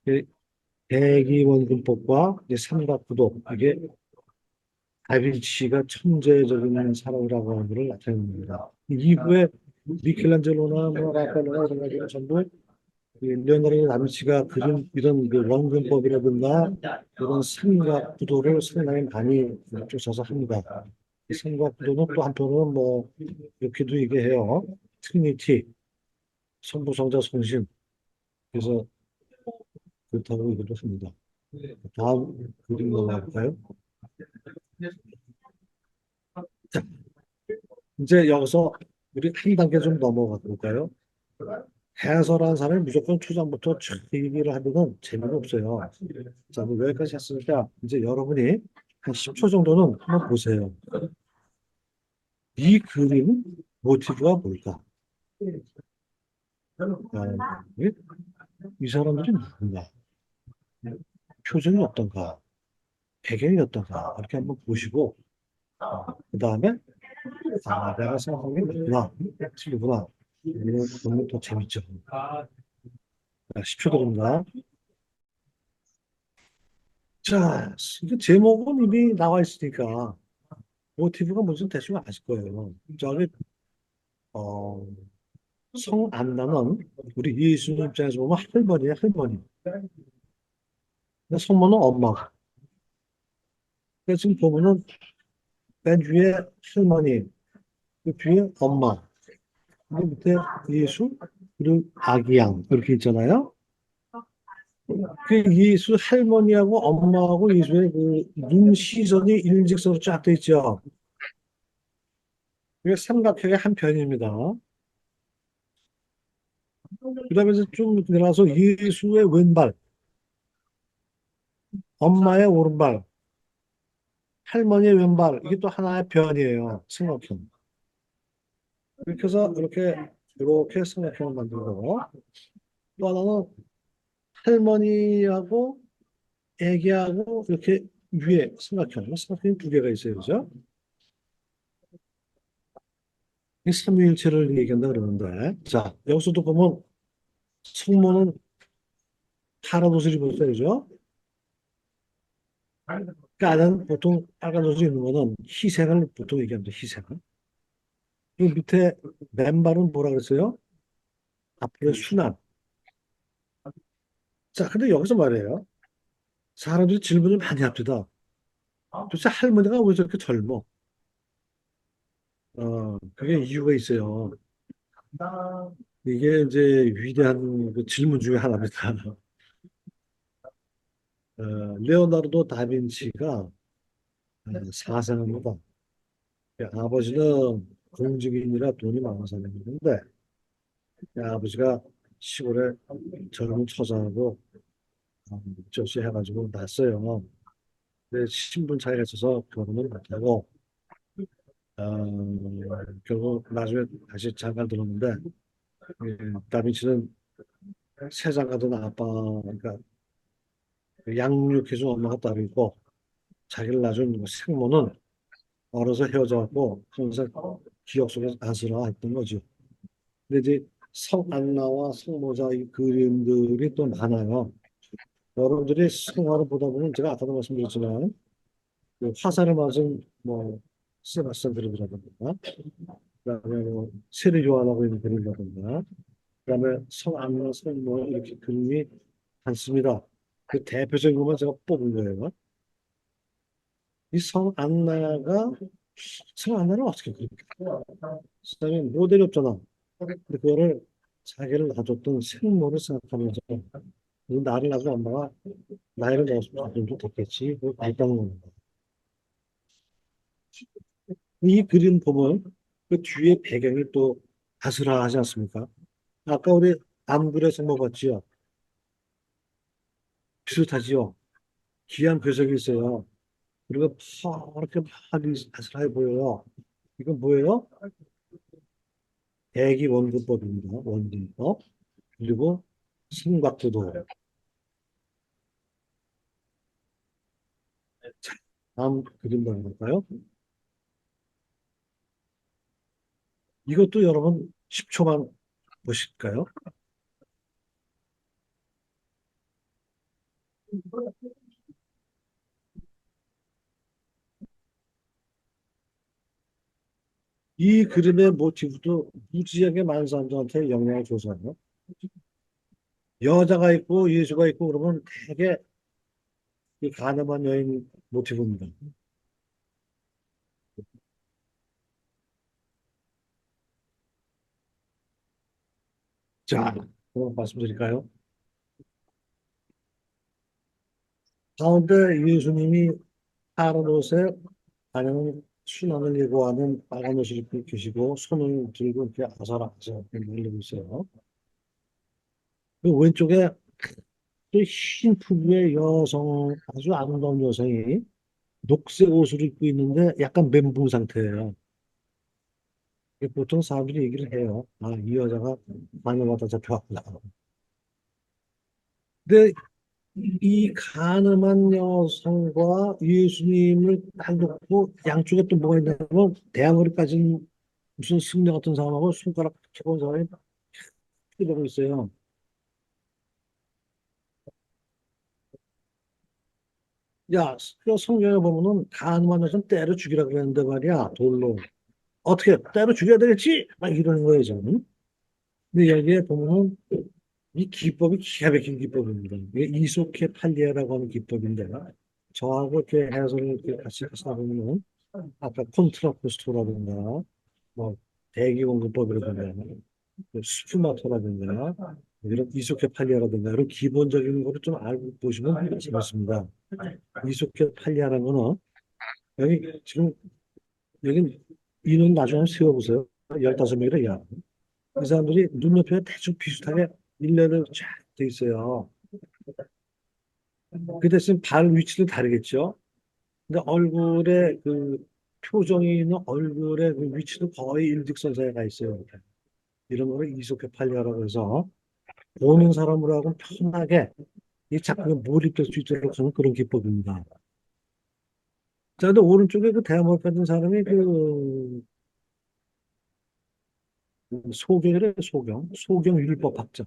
그 대기원근법과 이제 삼각구도, 이게 다빈치가 천재적인 사람이라고 하는 것을 나타냅니다. 이후에 미켈란젤로나 뭐 라파엘로나 이런 것들은 전부 이 레오나르도 다빈치가 그린 이런 그 원근법이라든가 이런 삼각구도를 상당히 많이 쫓아서 합니다. 이 삼각구도는 또 한편으로는 뭐 이렇게도 얘기해요. 트리니티, 성부, 성자, 성신. 그래서 그렇다고 얘기를 합니다. 다음 그림 넘어갈까요? 자, 이제 여기서 우리 한 단계 좀 넘어가 볼까요? 해설하는 사람이 무조건 초장부터 촥 얘기를 하면은 재미가 없어요. 자, 뭐 여기까지 했으니까 이제 여러분이 한 10초 정도는 한번 보세요. 이 그림 모티브가 뭘까? 이, 이 사람들이 누군가? 표정이 어떤가? 배경이 어떤가? 이렇게 한번 보시고 그 다음에 아, 내가 생각한 게 맞구나. 틀리구나. 이거 보면 더 재밌죠. 자, 10초 드립니다. 자, 이게 제목은 이미 나와 있으니까 모티브가 뭔지 대충 아실 거예요. 저기 어, 성안나는 우리 예수님 입장에서 보면 할머니야, 할머니. 근데 성모는 엄마가. 그래서 지금 보면은 맨 위에 할머니, 그 뒤에 엄마, 그 밑에 예수, 그리고 아기 양 이렇게 있잖아요. 그 예수 할머니하고 엄마하고 예수의 그 눈 시선이 일직선으로 쫙 돼 있죠. 이게 삼각형의 한 편입니다. 그다음에 이제 좀 내려가서 예수의 왼발, 엄마의 오른발, 할머니의 왼발 이게 또 하나의 변이에요. 삼각형. 이렇게 해서 이렇게 삼각형을 만들고 또 하나는 할머니하고 애기하고 이렇게 위에 삼각형이 두 개가 있어요. 그죠? 이 삼위일체를 얘기한다 그러는데 자 여기서도 보면 성모는 파란 옷을 입었어요. 그죠? 까는 보통 빨간 옷을 입는 거는 희생을 보통 얘기합니다. 희생을. 그 밑에 맨발은 뭐라 그랬어요? 앞으로의 순환. 자, 근데 여기서 말이에요. 사람들이 질문을 많이 합니다. 도대체 할머니가 왜 저렇게 젊어? 그게 이유가 있어요. 이게 이제 위대한 그 질문 중에 하나입니다. 레오나르도 다빈치가 사생합니다. 아버지는 공직인이라 돈이 많은 사람이었는데 아버지가 시골에 젊은 처자하고 저씨 해가지고 났어요. 근데 신분 차이가 있어서 결혼을 못하고 결국 나중에 다시 장가를 들었는데 다빈치는 세상 가던 아빠 그러니까 양육해준 엄마가 따로 있고 자기를 낳아준 생모는 어려서 헤어져갖고 항상 기억 속에 안쓰러워했던 거죠. 근데 이제 성안나와 성모자 이 그림들이 또 많아요. 여러분들이 성화를 보다 보면 제가 아까도 말씀드렸지만 그 화살을 맞은 뭐 세바스찬 그림이라든가 그다음에 뭐 세례 요한하고 있는 그림이라든가 그다음에 성안나 성모 이렇게 그림이 많습니다. 그 대표적인 것만 제가 뽑은 거예요. 이 성안나를 어떻게 그릴까? 그다음에 모델이 없잖아. 근데 그거를 자기를 놔줬던 생모를 생각하면서 이 나를 낳은 엄마가 나이를 먹었으면 좀 됐겠지. 그걸 알다는 겁니다. 이 그림 보면 그 뒤에 배경이 또 아슬아하지 않습니까? 아까 우리 암굴의 성모 봤지요? 비슷하지요? 귀한 벼슬이 있어요. 그리고 이렇게 아슬아해 보여요. 이건 뭐예요? 대기 원근법입니다. 원근법. 그리고 삼각도도. 자, 다음 그림 넘어갈까요? 이것도 여러분 10초만 보실까요? 이 그림의 모티브도 무지하게 많은 사람들한테 영향을 줘서요. 여자가 있고 예수가 있고 그러면 되게 이 가늠한 여인 모티브입니다. 자, 그럼 말씀드릴까요? 가운데 예수님이 파란 옷에 가냐면 순환을 예고하는 빨간 옷을 입고 계시고 손을 들고 이렇게 아사라아사 밀리고 있어요. 그 왼쪽에 또 흰 피부의 여성, 아주 아름다운 여성이 녹색 옷을 입고 있는데 약간 멘붕 상태예요. 보통 사람들이 얘기를 해요. 아, 이 여자가 마녀마다 잡혀왔구나. 근데 이 가늠한 여성과 예수님을 딱 놓고 양쪽에 또 뭐가 있냐면 대머리 까진 무슨 승려 같은 사람하고 손가락 켜본 사람이 되고 있어요. 야, 그 성경에 보면은 가늠한 여성 때려 죽이라 그랬는데 말이야, 돌로. 어떻게 때려 죽여야 되겠지? 막 이러는 거예요, 저는. 근데 여기에 보면은 이 기법이 기가 막힌 기법입니다. 이게 이소케 팔리에라고 하는 기법인데, 저하고 이렇게 해석을 이렇게 같이 하다 보면은 아까 콘트라포스토라든가 뭐 대기공급법이라든가 그 스푸마토라든가 이런 이소케팔리아라든가 이런 기본적인 거를 좀 알고 보시면 재밌습니다. 이소케팔리아라는 거는 여기 지금 여기 인원 나중에 세워보세요. 15명이라 야. 이 사람들이 눈높이가 대충 비슷하게 일렬로 쫙 돼 있어요. 그 대신 발 위치도 다르겠죠. 근데 얼굴에 그 표정이 있는 얼굴의 그 위치도 거의 일직선상에 가 있어요. 이런 거를 이소케팔리아라고 해서 보는 사람으로 하고 편하게 이 작품에 몰입될 수 있도록 하는 그런 기법입니다. 자, 근데 오른쪽에 그 대머리 같은 사람이 그 소경이래, 소경 율법학자.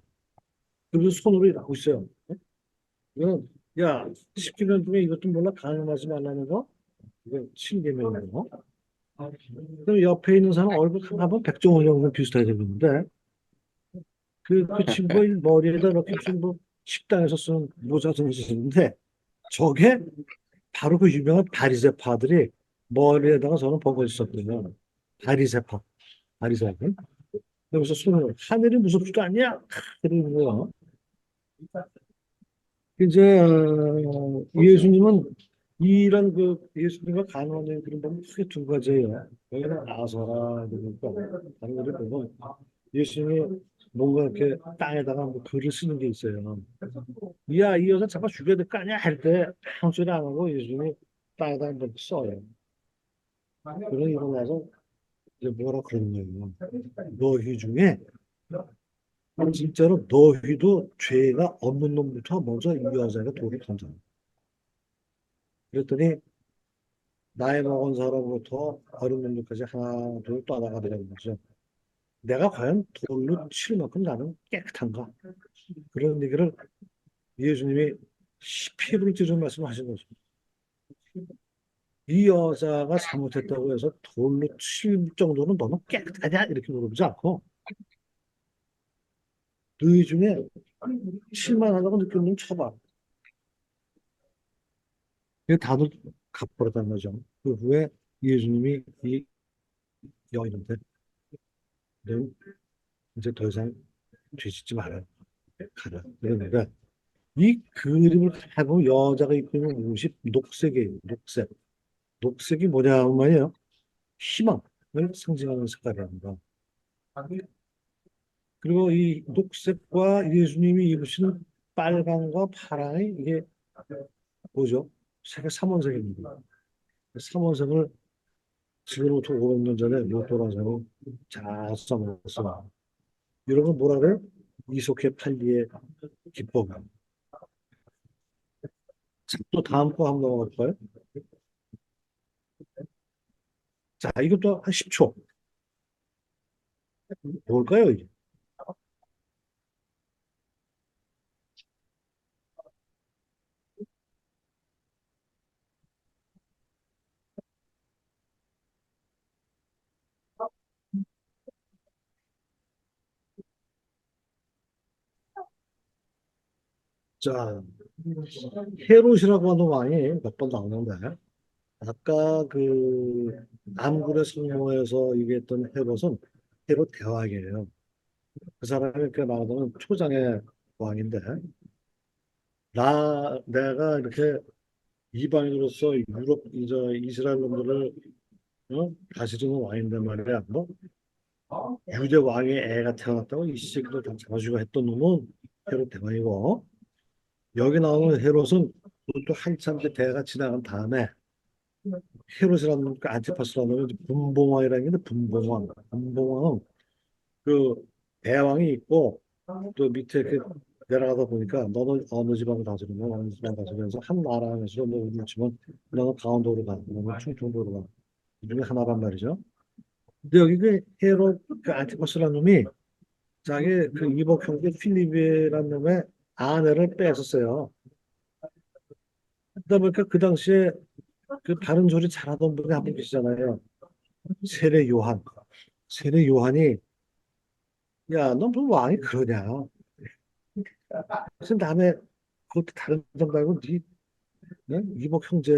그리고 손으로 일하고 있어요. 이건, 야, 10개명 중에 이것도 몰라? 가늠하지 말라는 거? 이건 7개명이는 거. 그럼 옆에 있는 사람 얼굴 한번 백종원하고 비슷하게 생겼는데, 그 친구가 이 머리에다 이렇게 무슨 뭐 식당에서 쓰는 모자 같은 거 쓰는데, 저게 바로 그 유명한 바리새파들이 머리에다가 저는 보고 있었거든요. 바리새파, 바리새파. 그래서 손을 하늘이 무섭지도 않냐? 그러는 거요. 이제 예수님은 이런 그 예수님과 간원의 그런 보면 크게 두 가지예요. 여기는 나서라 그러니까 다른 거를 보면 예수님이 뭔가 이렇게 땅에다가 뭐 글을 쓰는 게 있어요. 야, 이 여자 잠깐 죽여야 될 거 아니야? 할 때 아무 소리 안 하고 예수님이 땅에다 한번 써요. 그러고 일어나서 이제 뭐라 그러는 거예요. 너희 중에 진짜로 너희도 죄가 없는 놈부터 먼저 이 여자가 돌을 던져. 그랬더니 나이 먹은 사람부터 어린 놈들까지 하나 둘 떠나가더라는 거죠. 내가 과연 돌로 칠 만큼 나는 깨끗한가? 그런 얘기를 예수님이 피부를 찌르는 말씀을 하신 거죠. 이 여자가 잘못했다고 해서 돌로 칠 정도는 너는 깨끗하냐? 이렇게 물어보지 않고 너희 중에 칠만하다고 느끼는 쳐봐. 이게 다들 갚버렸다는 거죠. 그 후에 예수님이 이 여인한테 너 이제 더 이상 죄짓지 마라. 가라. 그러니까 이 그림을 해보면 여자가 입고 있는 옷이 녹색이에요. 녹색. 녹색이 뭐냐면 말이에요. 희망을 상징하는 색깔이랍니다. 그리고 이 녹색과 예수님이 입으신 빨강과 파랑이 이게 뭐죠? 색의 삼원색입니다. 삼원색을 지금부터 500년 전에 로또라는 사람이 잘 써먹었어. 이런 건 뭐라 그래? 이속해 팔리의 기법. 자, 또 다음 거 한번 넘어갈까요? 자, 이것도 한 10초. 뭘까요, 이게? 자, 헤롯이라고 하는 왕이 몇 번 나오는데, 아까 그 남굴의 성모에서 얘기했던 헤롯은 헤롯 대왕이에요. 그 사람이 이렇게 말하자면 초장의 왕인데, 내가 이렇게 이방인으로서 유럽 이제 이스라엘 놈들을 다스리는 왕인데 말이야. 뭐 유대 왕의 애가 태어났다고 이 새끼를 다 잡아주고 했던 놈은 헤롯 대왕이고, 여기 나오는 헤롯은 또 한참 그 대가 지나간 다음에 헤롯이라는 놈, 그 안티파스라는 놈이 분봉왕이라는 게 있는데, 분봉왕은 그 대왕이 있고 또 밑에 그 내려가다 보니까 너는 어느 지방 다스리면 어느 지방 다스리면서 한 나라 안에서 뭐 그렇지만 너는 강원도로 가, 너는 충청도로 가. 이 중에 하나란 말이죠. 근데 여기 그 헤롯 그 안티파스라는 놈이 자기 그 이복 형제 필립이라는 놈의 아내를 뺏었어요. 그러다 보니까 그 당시에 그 바른 소리 잘하던 분이 한 분 계시잖아요. 세례 요한. 세례 요한이 야, 너 무슨 왕이 그러냐? 무슨 다음에 그것도 다른 점 말고 네? 이복 형제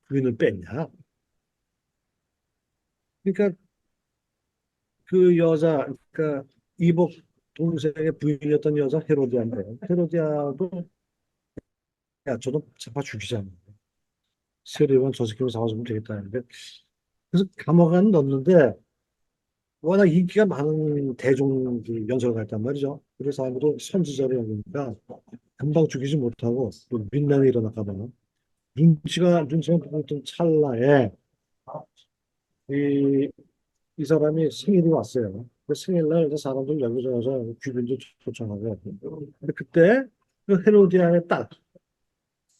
부인을 뺐냐? 그러니까 그 여자, 그러니까 이복 동생의 부인이었던 여자 헤로디아인데, 헤로디아도 야, 저도 잡아 죽이자. 세례요한 저 새끼를 잡아주면 되겠다 했는데, 그래서 감옥에 넣었는데 워낙 인기가 많은 대중 그 연설가 있단 말이죠. 그래서 아무도 선지자로 여기니까 금방 죽이지 못하고 또 민난이 일어날까 봐 눈치가 보고 있던 찰나에 이, 이 사람이 생일이 왔어요. 그 생일날 이제 사람들 여기저기서 귀빈도 초청하고. 근데 그때 그 헤로디아의 딸,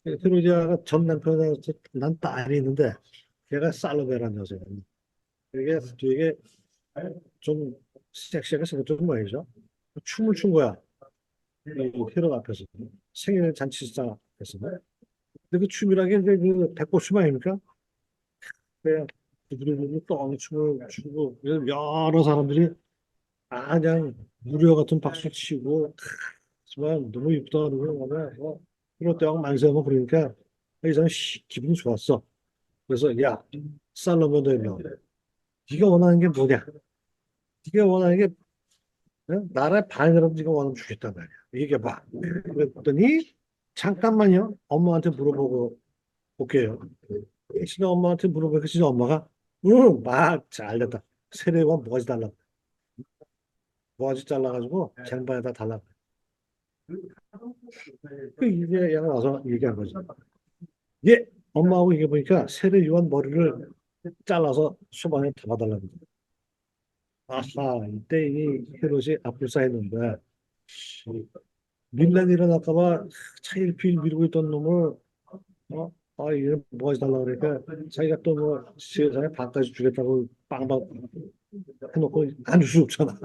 헤로디아가 전 남편한테 난 딸이 있는데 걔가 살로메라는 여자예요. 이게 되게 좀 섹시하게 생겼던 모양이죠. 춤을 춘 거야. 이 헤롯 앞에서. 생일 잔치상 앞에서. 근데 그 춤이라는 게 이제 그 배꼽춤 아닙니까? 그냥 부들부들 똥 춤을 추고 그래서 여러 사람들이 그냥 무료 같은 박수 치고 정말 너무 이쁘다 그러고 그다음에 헤롯 대왕 만세하고 그러니까 이 사람 기분이 좋았어. 그래서 야 살로몬 너 일로 와. 네가 원하는 게 뭐냐? 네가 원하는 게 나라의 반이라도 네가 원하면 주겠단 말이야. 얘기해봐. 그랬더니 잠깐만요. 엄마한테 물어보고 올게요. 신가 엄마한테 물어보니까 진짜 엄마가 응, 막 잘됐다. 세례관 모가지 달라. 모가지 잘라가지고 쟁반에다 달라. 그 이제 얘가 와서 얘기한 거지. 예, 엄마하고 얘기해보니까 세례요한 머리를 잘라서 수반에 담아달라는 거야. 아하, 이때 이 헤롯이 압불사했는데 밀란이 일어날까 봐 차일피일 미루고 있던 놈을 이게 뭐 해달라고 그러니까 자기가 또 뭐 세상에 반까지 주겠다고 빵빵 해놓고 안 줄 수 없잖아.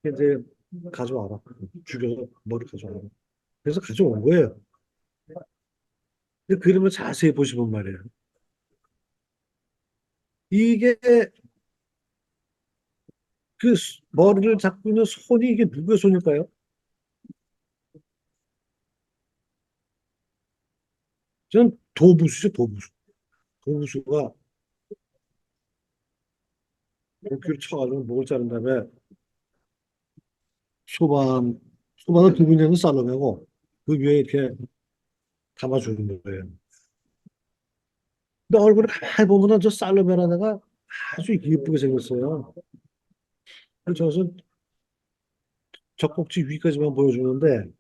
이제 가져와라. 죽여서 머리 가져와라. 그래서 가져온 거예요. 근데 그림을 자세히 보시면 말이에요. 이게 그 머리를 잡고 있는 손이 이게 누구의 손일까요? 저는 도부수죠, 도부수. 도부수가 도끼를 쳐가지고 목을 자른 다음에 소반, 소반을 두 분에는 잘라내고 그 위에 이렇게 담아주는 거예요. 근데 얼굴을 가만히 보면은 저 살로메라가 아주 예쁘게 생겼어요. 그래서 저것은 젖꼭지 위까지만 보여주는데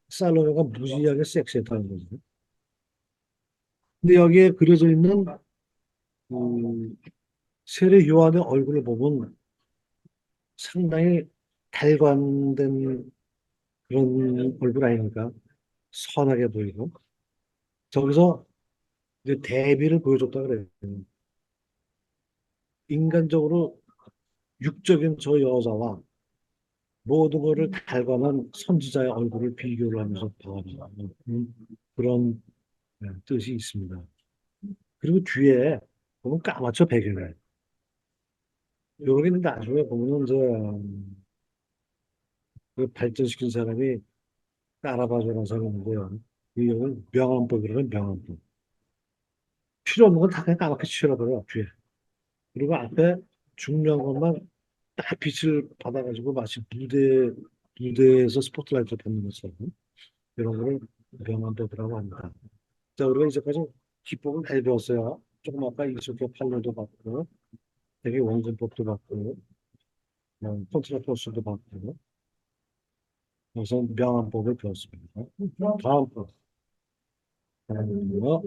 살로메가 무지하게 섹시했다는 거죠. 근데 여기에 그려져 있는 음, 세례 요한의 얼굴을 보면 상당히 달관된 그런 얼굴 아닙니까? 선하게 보이고. 저기서 이제 대비를 보여줬다 그래요. 인간적으로 육적인 저 여자와 모든 것을 달관한 선지자의 얼굴을 비교를 하면서 봐가는 그런 뜻이 있습니다. 그리고 뒤에 보면 까맣죠, 배경에. 요렇게 나중에 보면은 그 발전시킨 사람이 따라봐주는 사람인데요. 이거는 명암법이라는 명암법. 필요 없는 건 다 그냥 까맣게 칠해버려, 뒤에. 그리고 앞에 중요한 것만 딱 빛을 받아가지고 마치 무대에서 스포트라이트를 받는 것처럼 이런 거를 명암법이라고 합니다. 자, 우리가 이제까지 기법은 많이 배웠어요. 조금 아까 익숙해 팔로도 받고, 되게 원근법도 받고, 콘트라포스도 받고, 그래서 명암법을 배웠습니다. 다음 법. 다음은요.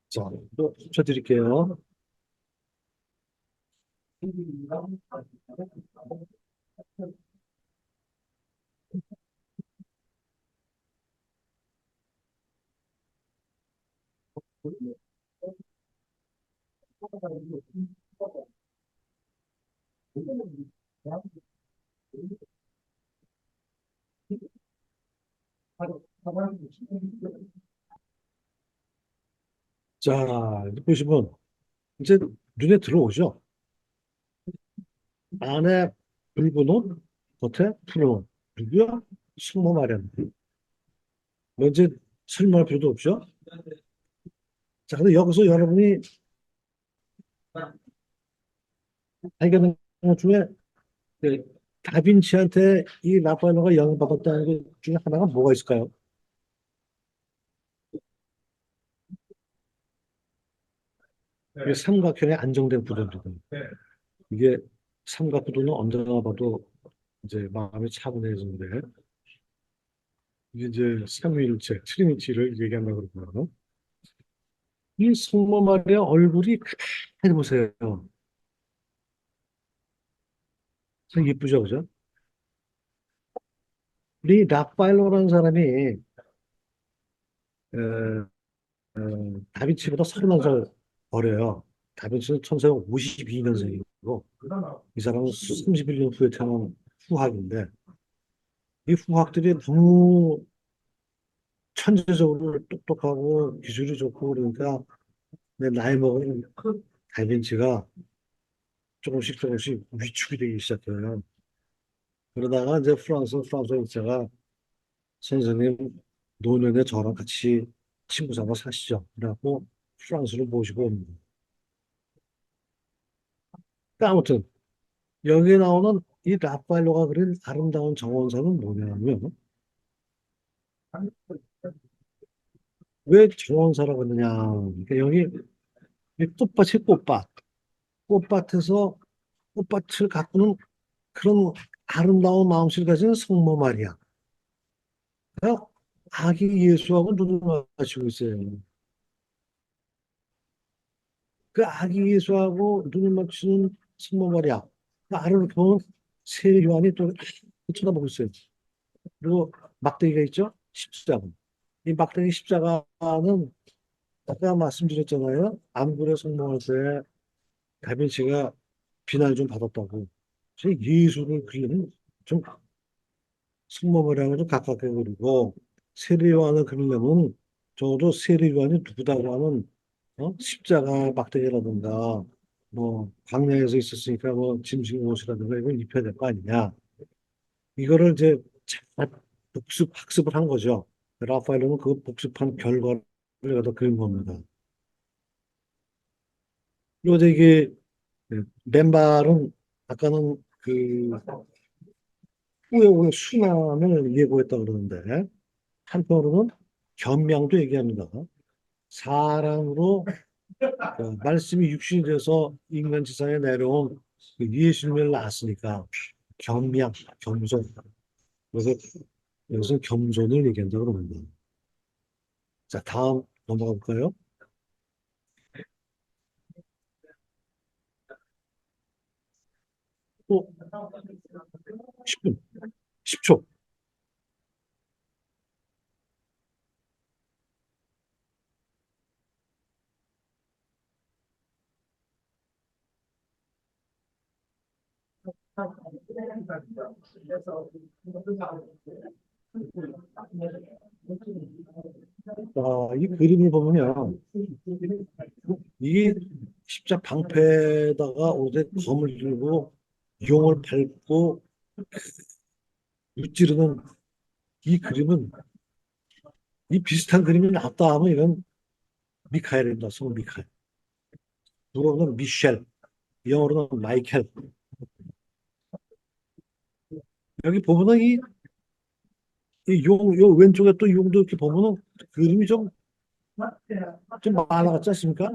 자, 또 붙여드릴게요. 자, 이제 보시면, 이제 눈에 들어오죠? 안에 붉은 옷, 겉에 푸른 옷. 누구야? 숙모 마련. 뭐 이제 설명할 필요도 없죠? 자, 근데 여기서 여러분이 발견한 것 중에 그 다빈치한테 이 라파엘로가 영향받았다는 것 중에 하나가 뭐가 있을까요? 이게 삼각형의 안정된 구도입니다. 이게 삼각구도는 언제나 봐도 이제 마음이 차분해지는데 이게 이제 삼위일체, 트리니티를 얘기한다고 그러고요. 이 성모 마리아 얼굴이 크게 보세요. 참 예쁘죠, 그죠? 이 라파엘로라는 사람이 어, 다빈치보다 31살 어려요. 다빈치는 1452년생이고 이 사람은 31년 후에 태어난 후학인데 이 후학들이 너무 천재적으로 똑똑하고 기술이 좋고 그러니까 내 나이 먹은 다빈치가 조금씩 조금씩 위축이 되기 시작해요. 그러다가 이제 프랑스 일자가 선생님 노년에 저랑 같이 친구 삼아 사시죠. 그래갖고 프랑스로 모시고 옵니다. 그러니까 아무튼 여기에 나오는 이 라파엘로가 그린 아름다운 정원사는 뭐냐면 왜 정원사라고 하느냐. 그러니까 여기 이 꽃밭이 꽃밭. 꽃밭에서 꽃밭을 가꾸는 그런 아름다운 마음씨를 가진 성모 마리아. 그러니까 아기 예수하고 눈을 맞추고 있어요. 그 아기 예수하고 눈을 맞추는 성모 마리아. 그 아래로 보면 세 요한이 또 쳐다보고 있어요. 그리고 막대기가 있죠? 십자가. 이 막대기 십자가는 아까 말씀드렸잖아요. 안굴에 성공할 때 다빈치가 비난을 좀 받았다고. 그래서 예수를 그리는 좀 승모이랑은 좀 가깝게 그리고 세례요한을 그리려면 적어도 세례요한이 누구다고 하는 십자가 막대기라든가 뭐 광야에서 있었으니까 뭐 짐승 옷이라든가 이걸 입혀야 될 거 아니냐. 이거를 이제 잘 학습을 한 거죠. 라파엘로는 그 복습한 결과를 갖다 그린 겁니다. 그리고 이제 이게 맨발은 아까는 그 후에 오는 순환을 예고했다 그러는데 한편으로는 겸양도 얘기합니다. 사랑으로 그 말씀이 육신이 돼서 인간 지상에 내려온 그 예수님을 낳았으니까 겸양, 겸손. 그래서 여기서 겸손을 얘기한다고 그럽니다. 자, 다음 넘어가 볼까요? 또 10분, 10초. 이 그림을 보면요. 이게 십자 방패에다가 어제 검을 들고 용을 밟고 무찌르는 이 그림은 이 비슷한 그림이 나왔다 하면 이건 미카엘입니다. 성 미카엘. 불어는 미셸, 영어로는 마이켈. 여기 보면은 이 용, 요 왼쪽에 또 용도 이렇게 보면은 그림이 좀 좀 만화 같지 않습니까?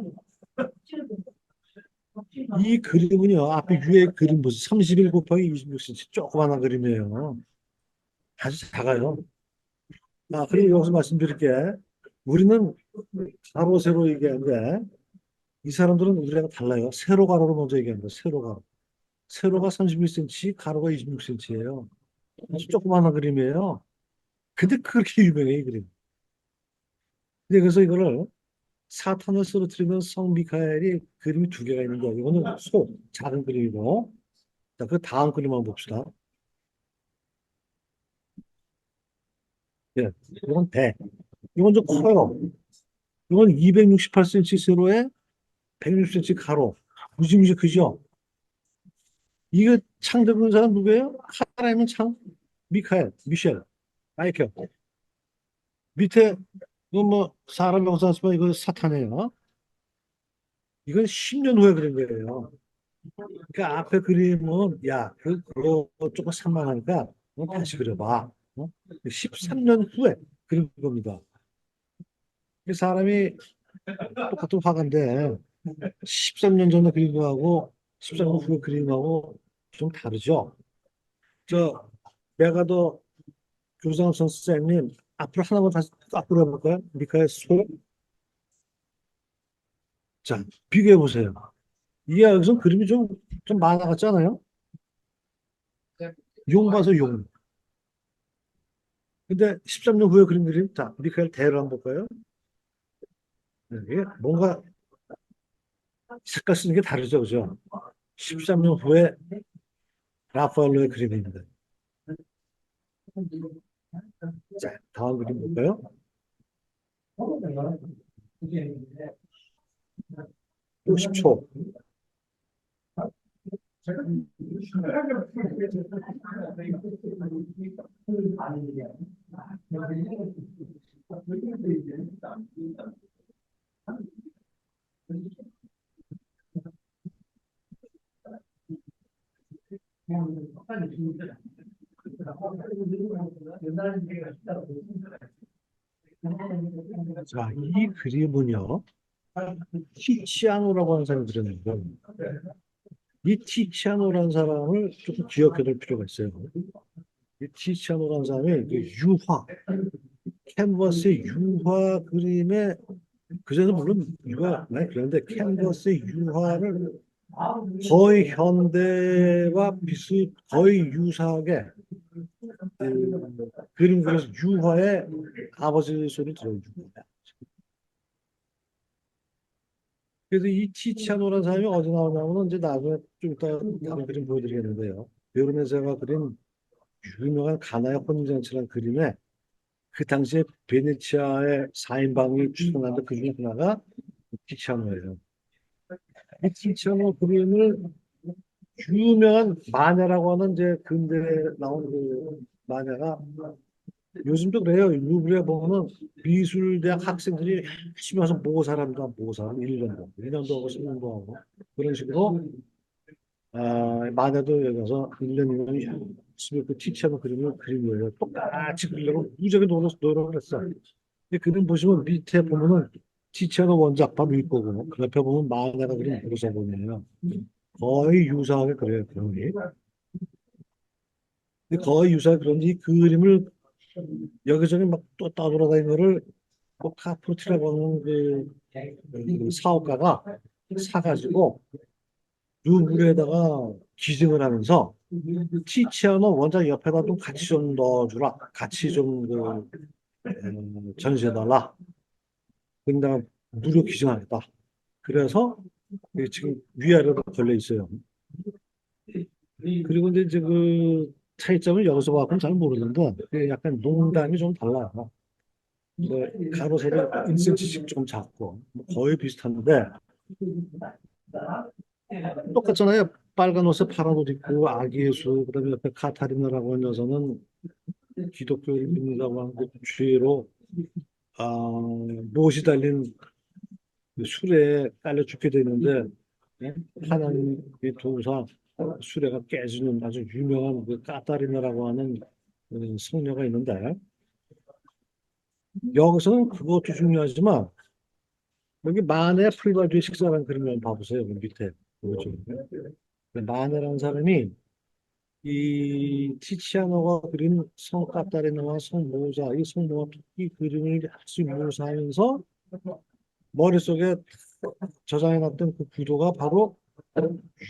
이 그림은요, 앞에 위에 그림 보세요. 31 곱하기 26cm 조그마한 그림이에요. 아주 작아요. 그리고 여기서 말씀드릴게. 우리는 가로, 세로 얘기하는데, 이 사람들은 우리랑 달라요. 세로, 가로로 먼저 얘기합니다. 세로, 가로. 세로가 31cm, 가로가 26cm예요. 아주 조그마한 그림이에요. 근데 그렇게 유명해, 이 그림. 근데 그래서 이거를 사탄을 쓰러뜨리는 성 미카엘이 그림이 두 개가 있는 거예요. 이거는 작은 그림이고. 자, 그 다음 그림 한번 봅시다. 예, 이건 배. 이건 좀 커요. 이건 268cm 세로에 160cm 가로. 무지무지 크죠? 이거 창 잡은 사람 누구예요? 하나님은 창? 미카엘, 미셸, 마이켈. 밑에, 이건 뭐, 사람 명사 쓰면 이거 사탄이에요. 이건 10년 후에 그린 거예요. 그러니까 앞에 그림은, 야, 그거 조금 산만하니까, 다시 그려봐. 13년 후에 그린 겁니다. 이 사람이 똑같은 화가인데, 13년 전에 그린 거하고, 13년 후에 그린 거하고 좀 다르죠? 내가 더 교장 선생님, 앞으로 하나만 다시 딱 그려볼까요? 미카의 소. 자, 비교해 보세요. 이게 여기서 그림이 좀 만화 같지 않아요? 용 봐서 용. 근데 13년 후에 그린 그림, 자, 미카엘 대로 한번 볼까요? 네, 이게 뭔가 색깔 쓰는 게 다르죠, 그죠? 13년 후에 라파엘로의 그림입니다. 자, 다음 그림 볼까요? 50초. 자, 이 그림은요, 티치아노라고 하는 사람이 그렸는데, 이 티치아노라는 사람을 조금 기억해 둘 필요가 있어요. 이 티치아노라는 사람이 그 캔버스의 유화 그림에, 그전에 물론 유화 많이 그렸는데, 캔버스의 유화를 거의 현대와 거의 유사하게 그림 그려서 유화의 아버지 소리 들어요. 그래서 이 티치아노라는 사람이 어디 나오냐면 이제 나중에 좀 이따 다른 그림 보여드리겠는데요. 베르네사가 그린 유명한 가나의 혼인잔치라는 그림에 그 당시에 베네치아의 4인방이 출연하는데 그 중에 하나가 티치아노예요. 이 티치아노 그림을 유명한 마냐라고 하는 이제 근대에 나온 그 마냐가 요즘도 그래요. 루브르에 보면은 미술대학 학생들이 열심히 와서 모사랍니다. 모사 1년도. 1년도 하고 10년도 하고. 그런 식으로 만화도 여기 가서 1년, 2년 열심히 그 티치하는 그림을 그린 거예요. 똑같이 그리려고 무지하게 노력을 했어. 근데 그림 보시면 밑에 보면은 티치아는 원작과 밀거고 그 옆에 보면 만화가 그린 모사본이에요. 거의 유사하게 그래요. 그림이. 근데 거의 유사하게 그런지 이 그림을 여기저기 막 또 떠돌아다니는 거를 꼭 카프로티라고 하는 그 사업가가 사가지고 루브르에다가 기증을 하면서 티치아노 원작 옆에다 좀 같이 좀 넣어주라. 같이 좀 전시해달라. 근데 무료 기증하겠다. 그래서 지금 위아래로 걸려 있어요. 그리고 이제 그 차이점을 여기서 봐서는 잘 모르는데 그 약간 농담이 좀 달라요. 뭐 가로 세로 1cm씩 좀 작고 뭐 거의 비슷한데 똑같잖아요. 빨간 옷에 파란 옷 입고 아기 예수 그다음에 옆에 카타리나라고 하는 여자는 기독교를 믿는다고 하는 그 죄로 아, 못이 달린 그 수레에 깔려 죽게 되는데 예? 하나님의 도우사 수레가 깨지는 아주 유명한 그 카타리나라고 하는 성녀가 있는데 여기서는 그것도 중요하지만 여기 만해 풀과주의 식사라는 그림을 한번 봐보세요. 여기 밑에. 보죠. 만해라는 사람이 이 티치아노가 그린 성 카타리나와 성 모자, 이 성 모자 이 그림을 아주 묘사하면서 머릿속에 저장해놨던 그 구도가 바로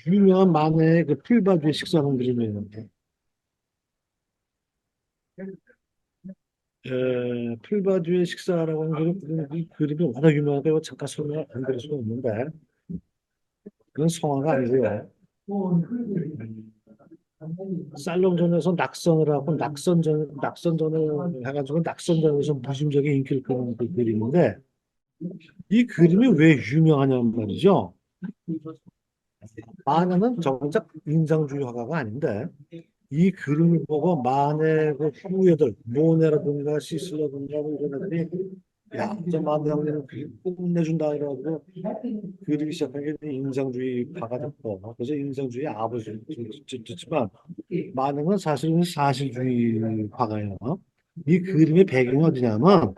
유명한 만해의 그 풀바주의 식사라는 그림이에요. 풀바주의 식사라고 하는 이 그림이 워낙 유명하니까 이거 잠깐 설명을 안 드릴 수가 없는데 그건 성화가 아니고요. 살롱전에서 낙선을 하고 낙선전을 해가지고 낙선전에서 무심적인 인기를 끄는 그 그림인데 이 그림이 왜 유명하냐는 말이죠. 마네는 정작 인상주의 화가가 아닌데 이 그림을 보고 마네 그 후예들 모네라든가 시슬러든가 뭐 이런 애들이 야, 저 마네 형님은 그림 끝내준다 이래가지고 그리기 시작한 게 인상주의 화가 됐고 그래서 인상주의 아버지 짓지만 마네는 사실은 사실주의 화가예요. 이 그림의 배경이 어디냐면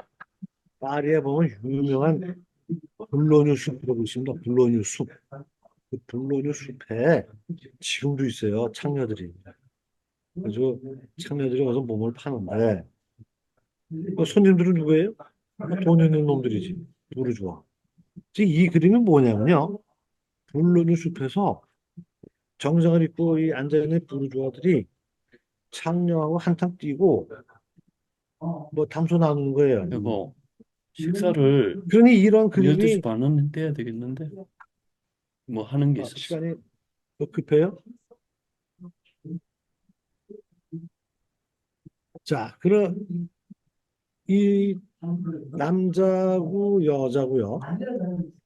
파리에 보면 유명한 블로뉴 숲이라고 있습니다. 블로뉴 숲. 그 블로뉴 숲에 지금도 있어요. 창녀들이. 그래서 창녀들이 와서 몸을 파는데 그 손님들은 누구예요? 돈 있는 놈들이지. 부르주아. 지금 이 그림이 뭐냐면요. 블루뉴 숲에서 정장을 입고 이 앉아있는 부르주아들이 창녀하고 한탕 뛰고 뭐 담소 나누는 거예요. 여보, 식사를 그러니 이런 그림이 12시 반은 돼야 되겠는데? 뭐 하는 게 있었어. 시간이 뭐 급해요? 자, 그럼 이 남자고 여자고요.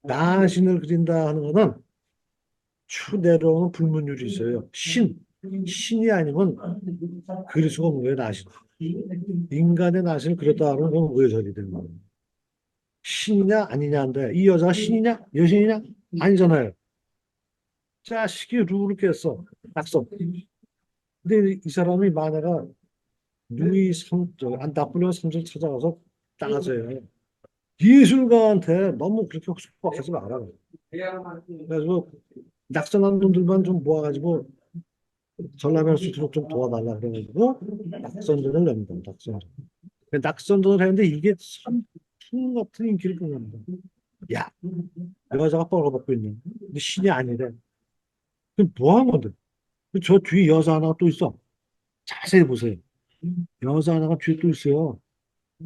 나신을 그린다 하는 거는 추 내려오는 불문율이 있어요. 신이 아니면 그릴 수가 없는 거예요, 나신. 인간의 나신을 그렸다 하는 건 왜 저리 되는 거예요? 신이냐 아니냐인데 이 여자가 신이냐 여신이냐 아니잖아요. 자식이 룰을 깼어. 낙서. 근데 이 사람이 만화가 누이 나폴레옹 삼世찾아가서 따져요. 예술가한테 너무 그렇게 속박하지 마라. 그래가지고 낙선한 놈들만 좀 모아가지고 전람회 수 있도록 좀 도와달라 그래가지고 낙선전을 냅니다. 낙선전. 낙선전을 했는데 이게 선풍 같은 인기를 끌는다. 야, 여자가 뻘거벗고 있네. 근데 신이 아니래. 그럼 뭐 하는 건데? 저 뒤에 여자 하나 또 있어. 자세히 보세요. 여자 하나가 뒤에 또 있어요.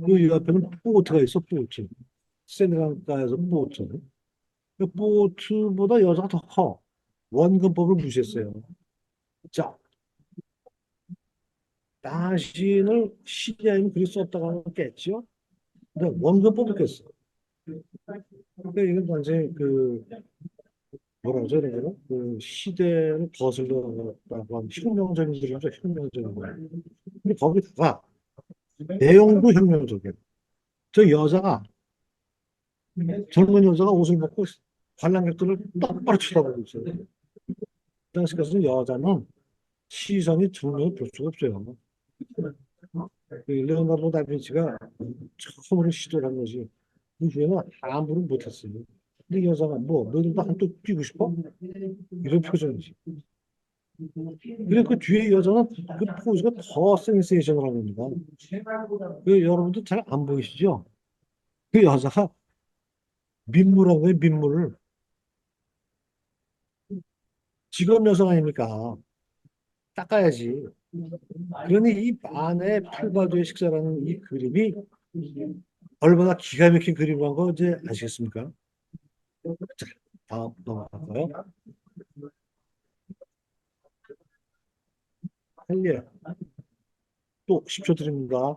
그 옆에는 보트가 있어, 보트. 세네강가에서 보트. 그 보트보다 여자가 더 커. 원근법을 무시했어요. 자, 당신을 신이 아니면 그릴 수 없다고 하겠죠? 근데 원근법을 깼어. 근데 이건 완전히 뭐라고 해야 되나? 그 시대를 거슬러라고 하는 혁명적인 글이죠, 혁명적인 거. 근데 거기다가 내용도 혁명적이에요. 저 여자가, 젊은 여자가 옷을 벗고 관람객들을 똑바로 쳐다보고 있어요. 그 당시 같은 여자는 시선이 정면을 볼 수가 없어요. 그 레오나르도 다빈치가 처음으로 시도를 한 거지. 그 후에는 아무를 못했어요. 근데 여자가 뭐, 너희들도 한쪽 뛰고 싶어? 이런 표정이지. 그래, 그 뒤에 여자는 그 포즈가 더 센세이션을 합니다. 그 여러분도 잘 안 보이시죠? 그 여자가 민물한 거예요, 민물을. 직업 여성 아닙니까? 닦아야지. 그러니 이 만의 풀바도의 식사라는 이 그림이 얼마나 기가 막힌 그림이란 거 이제 아시겠습니까? 자, 다음 넘어갈까요? 할리에 또 10초 드립니다.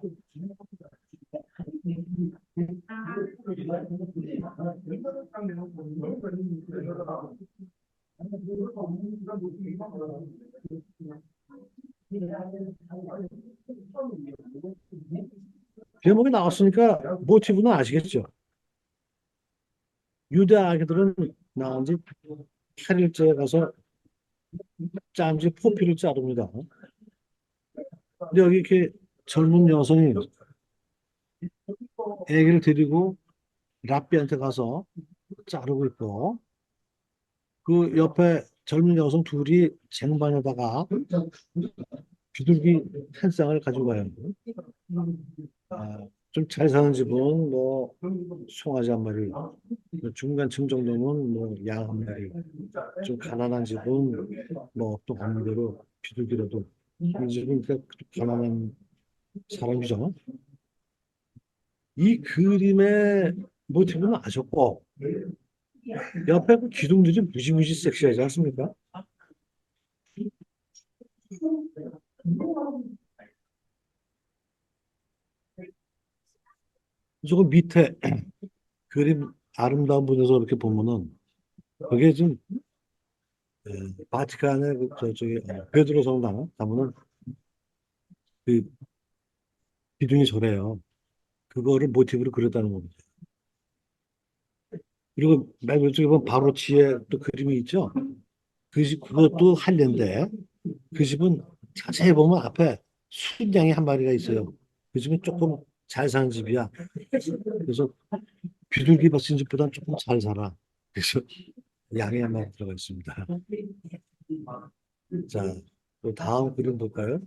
제목이 나왔으니까 모티브는 아시겠죠? 유대 아기들은 나온 지 8일째에 가서 짬지 포피를 자릅니다. 근데 여기 이렇게 젊은 여성이 아기를 데리고 랍비한테 가서 자르고 있고, 그 옆에 젊은 여성 둘이 쟁반에다가 비둘기 한 쌍을 가지고 가요. 아, 좀 잘 사는 집은 뭐 송아지 한 마리, 중간층 정도는 뭐 양 한 마리, 좀 가난한 집은 뭐 또 반대로 비둘기라도 이 집은 그러니까 가난한 사람이죠. 이 그림의 모티브는 아셨고 옆에 그 기둥들이 무지무지 섹시하지 않습니까? 저거 밑에 그림 아름다운 분에서 이렇게 보면은 그게 좀 바티칸의 그 저쪽에 베드로 성당 가면은 그 기둥이 저래요. 그거를 모티브로 그렸다는 겁니다. 그리고 맨 왼쪽에 보면 바로치의 또 그림이 있죠. 그 집 그것도 한례인데 그 집은 자세히 보면 앞에 순양이 한 마리가 있어요. 그 집은 조금 잘 사는 집이야. 그래서 비둘기 밭인 집보다 조금 잘 살아. 그래서 양이 한 마리 들어가 있습니다. 자, 또 다음 그림 볼까요?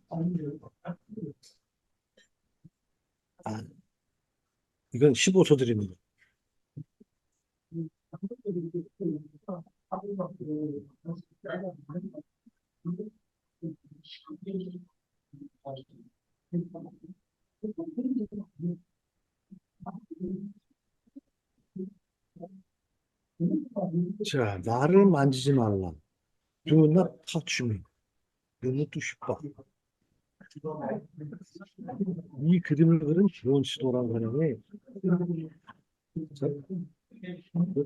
아, 이건 15초 드립니다. 자, 나를 만지지 말라. Do not touch me. Do not 싶어. 이 그림을 그린 주원 시도라는 사람이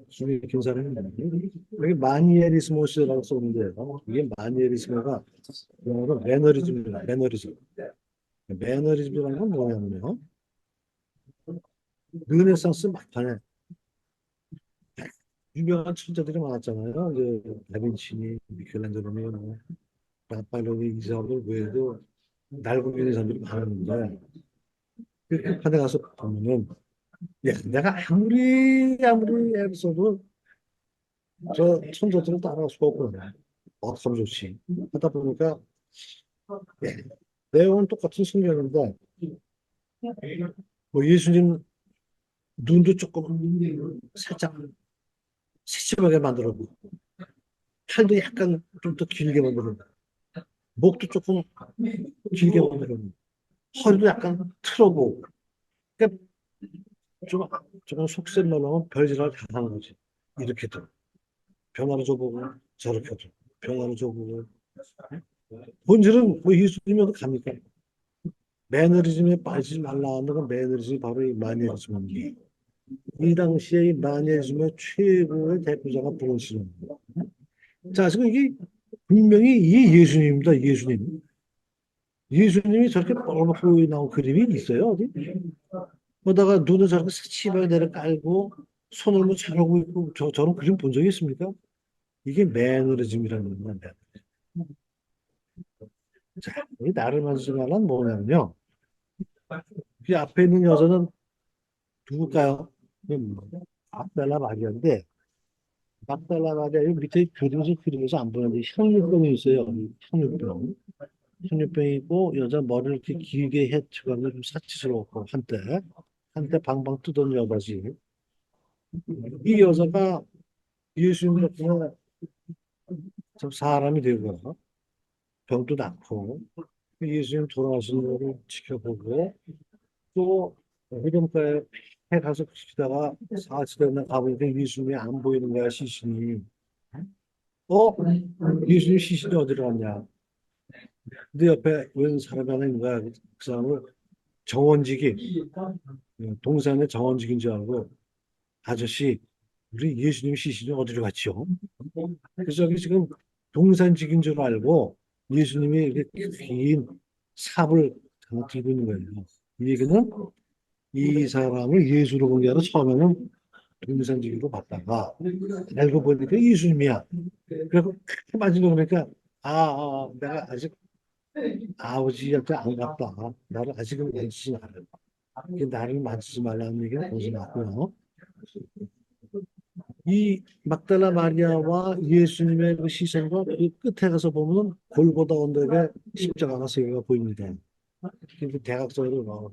중에 긴 사람인데 여기 마니에리스모스라고 써있는데요. 이게 마니에리스모가 영어로 매너리즘입니다. 매너리즘. 매너리즘이라는 건 뭐냐면요. 르네상스 막판에 유명한 천재들이 많았잖아요. 이제 다빈치니, 미켈란젤로니, 뭐, 라파엘로니, 이사도 외에도 날고 있는 사람들이 많았는데 그 끝판에 가서 보면은 야, 내가 아무리 애를 써도 저 천재들을 따라갈 수가 없거든요. 어떻게 하면 좋지? 하다 보니까 예, 내용은 똑같은 성경인데 뭐 예수님 눈도 조금 살짝 새침하게 만들었고 팔도 약간 좀 더 길게 만들었고 목도 조금 길게 만들었고 허리도 약간 틀어고 그러니까 좀 조금 속된 말로 하면 별짓을 다 하는 거지. 이렇게도 변화를 줘보고 저렇게도 변화를 줘보고 본질은 뭐 예수님이 갑니까? 매너리즘에 빠지지 말라는 건 매너리즘이 바로 이 마니에리즘입니다. 이 당시에 이 마니에리즘의 최고의 대표자가 브론시입니다. 자, 지금 이게 분명히 이게 예수님입니다. 예수님. 예수님이 저렇게 뻘겋게 나온 그림이 있어요, 어디? 거다가 눈을 저렇게 새침하게 내려 깔고 손을 뭐 잘하고 있고 저런 그림 본 적이 있습니까? 이게 매너리즘이라는 겁니다. 자, 이 나를 만지지 말란 뭐냐면요. 그 앞에 있는 여자는 누굴까요? 막달라 마리아인데 막달라 마리아 이 밑에 그림에서 안 보는데 혈류병이 있어요. 혈류병. 혈류병이 있고 여자 머리를 이렇게 길게 해치고 좀 사치스러웠고 한때 방방 뜨던 여자지. 이 여자가 예수님 덕분에 좀 사람이 되고 병도 낫고 예수님 돌아가신 것을 지켜보고 또 해변가에 해 가서 쉬다가 사치되는 가보니까 예수님이 안 보이는 거야 시신이. 어? 예수님 시신이 어디로 갔냐? 근데 옆에 웬 사람이 하나 있는 거야. 그 사람을 정원직이 동산의 정원직인 줄 알고 아저씨 우리 예수님 시신이 어디로 갔죠? 그래서 여기 지금 동산직인 줄 알고 예수님이 이렇게 긴 삽을 하나 들고 있는 거예요. 이 얘기는 이 사람을 예수로 본 게 아니라 처음에는 동산직으로 봤다가 알고 보니까 예수님이야. 그래서 크게 맞은 거 보니까 내가 아직 아버지한테 안 갔다. 나를 아직은 만지지 말라. 나를 만지지 말라는 얘기는 거기서 나고요. 이 막달라 마리아와 예수님의 그 시선과 그 끝에 가서 보면 골고다 언덕에 십자가가 세 개가 보입니다. 이렇게 대각선으로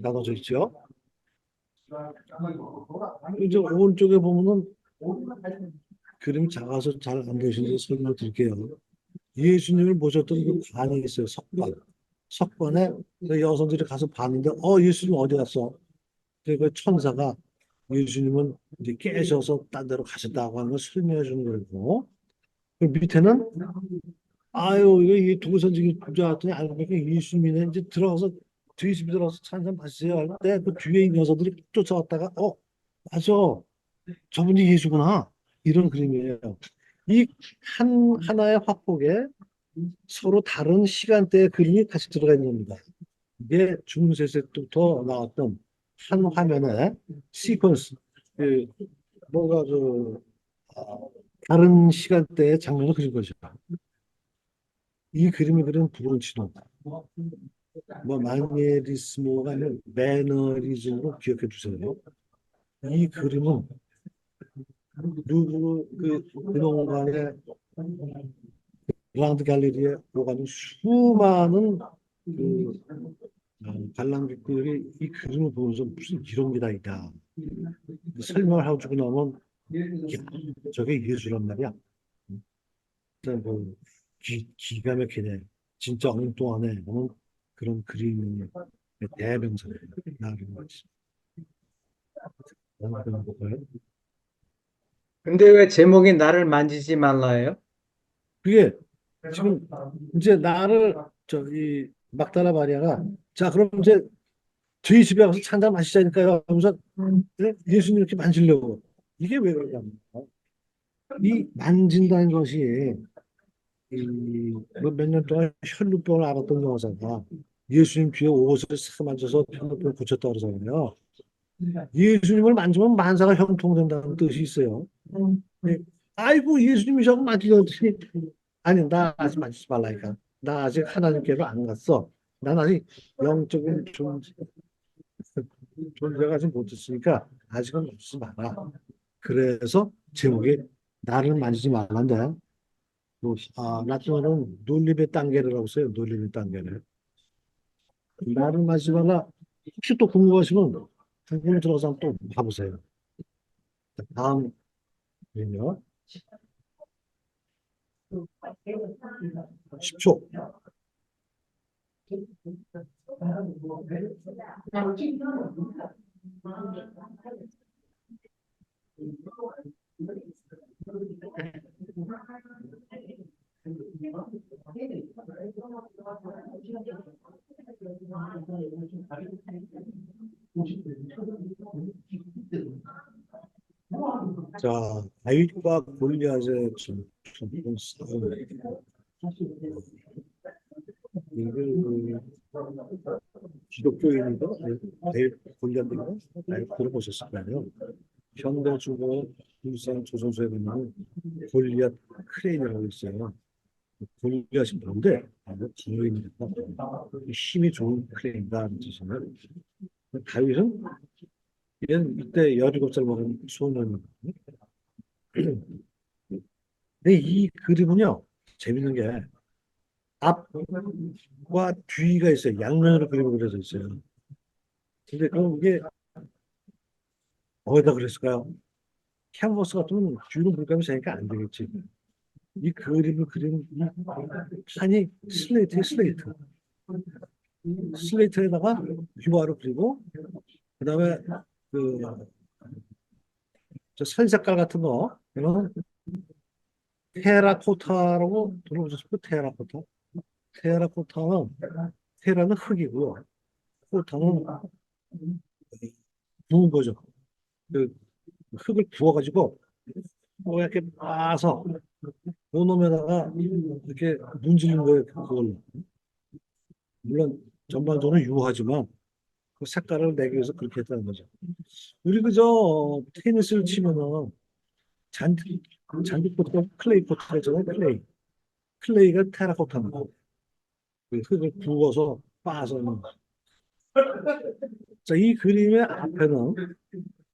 나눠져 있죠. 이제 오른쪽에 보면은 그림이 작아서 잘 안 보이시는지 설명드릴게요. 예수님을 모셨던 그 관이 있어요. 석관. 석관에 그 여성들이 가서 봤는데, 예수님 어디 갔어? 그 천사가 예수님은 이제 깨셔서 딴 데로 가셨다고 하는 걸 설명해 주는 거고, 그 밑에는, 아유, 이게 두부선지기 부자 같더니 알고 보니까 예수님이네. 이제 들어가서, 뒤에 집에 들어가서 찬양 마시세요. 할 때 그 뒤에 있는 여성들이 쫓아왔다가, 맞아. 저분이 예수구나. 이런 그림이에요. 이 하나의 화폭에 서로 다른 시간대의 그림이 같이 들어가 있는 겁니다. 이게 중세세 때부터 나왔던 한 화면에 시퀀스, 그, 뭐가 아, 다른 시간대의 장면을 그린 거죠. 이 그림이 그린 브론치노, 뭐 마니에리스모가 아니라 매너리즘으로 기억해 주세요. 이 그림은 루브르 그 근원관의 그랑드 갈레리에 오가는 수많은 그 관람객들이 이 그림을 보면서 무슨 이런 게 다 있다. 설명을 하고 주고 나면 야, 저게 예술란 말이야. 일단 뭐 기가 막히네. 진짜 엉뚱하네. 하는 그런 그림의 대명사예요. 나그림 같이. 그런 거예요. 근데 왜 제목이 나를 만지지 말라예요? 그게 지금 이제 나를 저기 막다라 마리아가 자 그럼 이제 저희 집에 가서 찬장 마시자니까요 하면서 네? 예수님 이렇게 만지려고 이게 왜 그러냐면 이 만진다는 것이 몇 년 동안 혈루병을 앓았던 여자가 예수님 뒤에 옷을 싹 만져서 혈루병을 고쳤다 그러잖아요. 예수님을 만지면 만사가 형통된다는 뜻이 있어요. 네. 아이고 예수님이 저거 만지더니 아니 나 아직 만지지 말라니까. 나 아직 하나님께로 안 갔어. 난 아직 영적인 존재가 아직 못했으니까 아직은 만지지 마라. 그래서 제목이 나를 만지지 말란데 라틴어는 논리의 단계라고 써요. 논리의 단계를. 나를 만지지 말라. 혹시 또 궁금하시면 궁금 들어서 한번 또 봐보세요. 다음 그림요. 10초. 자, 다윗과 골리앗의 전투 싸움. 이걸 기독교인인가? 다윗 골리앗인가? 다윗 들어보셨을 거예요. 현대 주거 일산 조선소에 보면 골리앗 크레인이라고 있어요. 골리앗이 뭔데? 기노입니다. 힘이 좋은 크레인이다는 뜻이에요. 다윗은 얘는 이때 17살 먹은 소년이거든요. 근데 이 그림은요, 재밌는 게 앞과 뒤가 있어요. 양면으로 그림이 그려져 있어요. 근데 그럼 이게 어디다 그랬을까요? 캔버스 같으면 뒤로 물감이 세니까 안 되겠지. 이 그림을 그리는 이 판이 슬레이트에 슬레이트. 슬레이트에다가 유화를 그리고 그다음에 그 저 선 색깔 같은 거 이거는 테라코타라고 들어보셨어요? 테라코타. 테라코타는 테라는 흙이고요. 코타는 구운 거죠. 그 흙을 부어가지고 이렇게 빻아서 요놈에다가 이렇게 문지르는 거예요. 그걸로. 물론 전반적으로 유하지만 그 색깔을 내기 위해서 그렇게 했다는 거죠. 우리 그저 테니스를 치면은 잔디 코트가 클레이 코트가 있잖아요. 클레이가 테라코타입니다. 그 흙을 부어서 빻아서. 자, 이 그림의 앞에는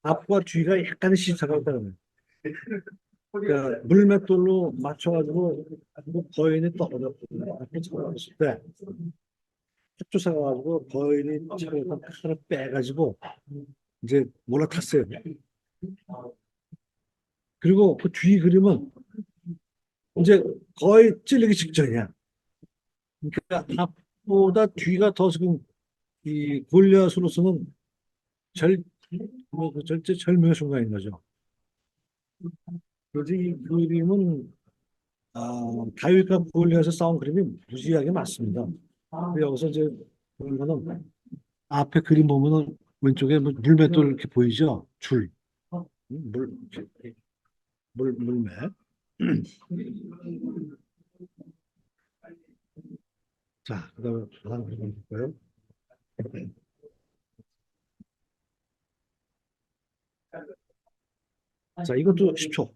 앞과 뒤가 약간의 시차가 있다는 거예요. 그러니까 물맷돌로 맞춰가지고 그 거인이 떨어져 앞에 쳐다봤을 때 쫓아가가지고 거인이 차에서 칼을 빼가지고 이제 올라탔어요. 그리고 그 뒤 그림은 이제 거의 찔리기 직전이야. 그러니까 앞보다 뒤가 더 지금 이 골리앗으로서는 절, 그 절제 절묘의 순간인 거죠. 그래서 이 그림은 다윗과 골리앗의 싸움 그림이 무지하게 많습니다. 근데 여기서 이제 보는 거는 앞에 그림 보면은 왼쪽에 뭐 물맷돌 이렇게 보이죠? 줄. 물, 물맷. 자, 그다음에 다음 그림 볼까요? 자, 이것도 10초.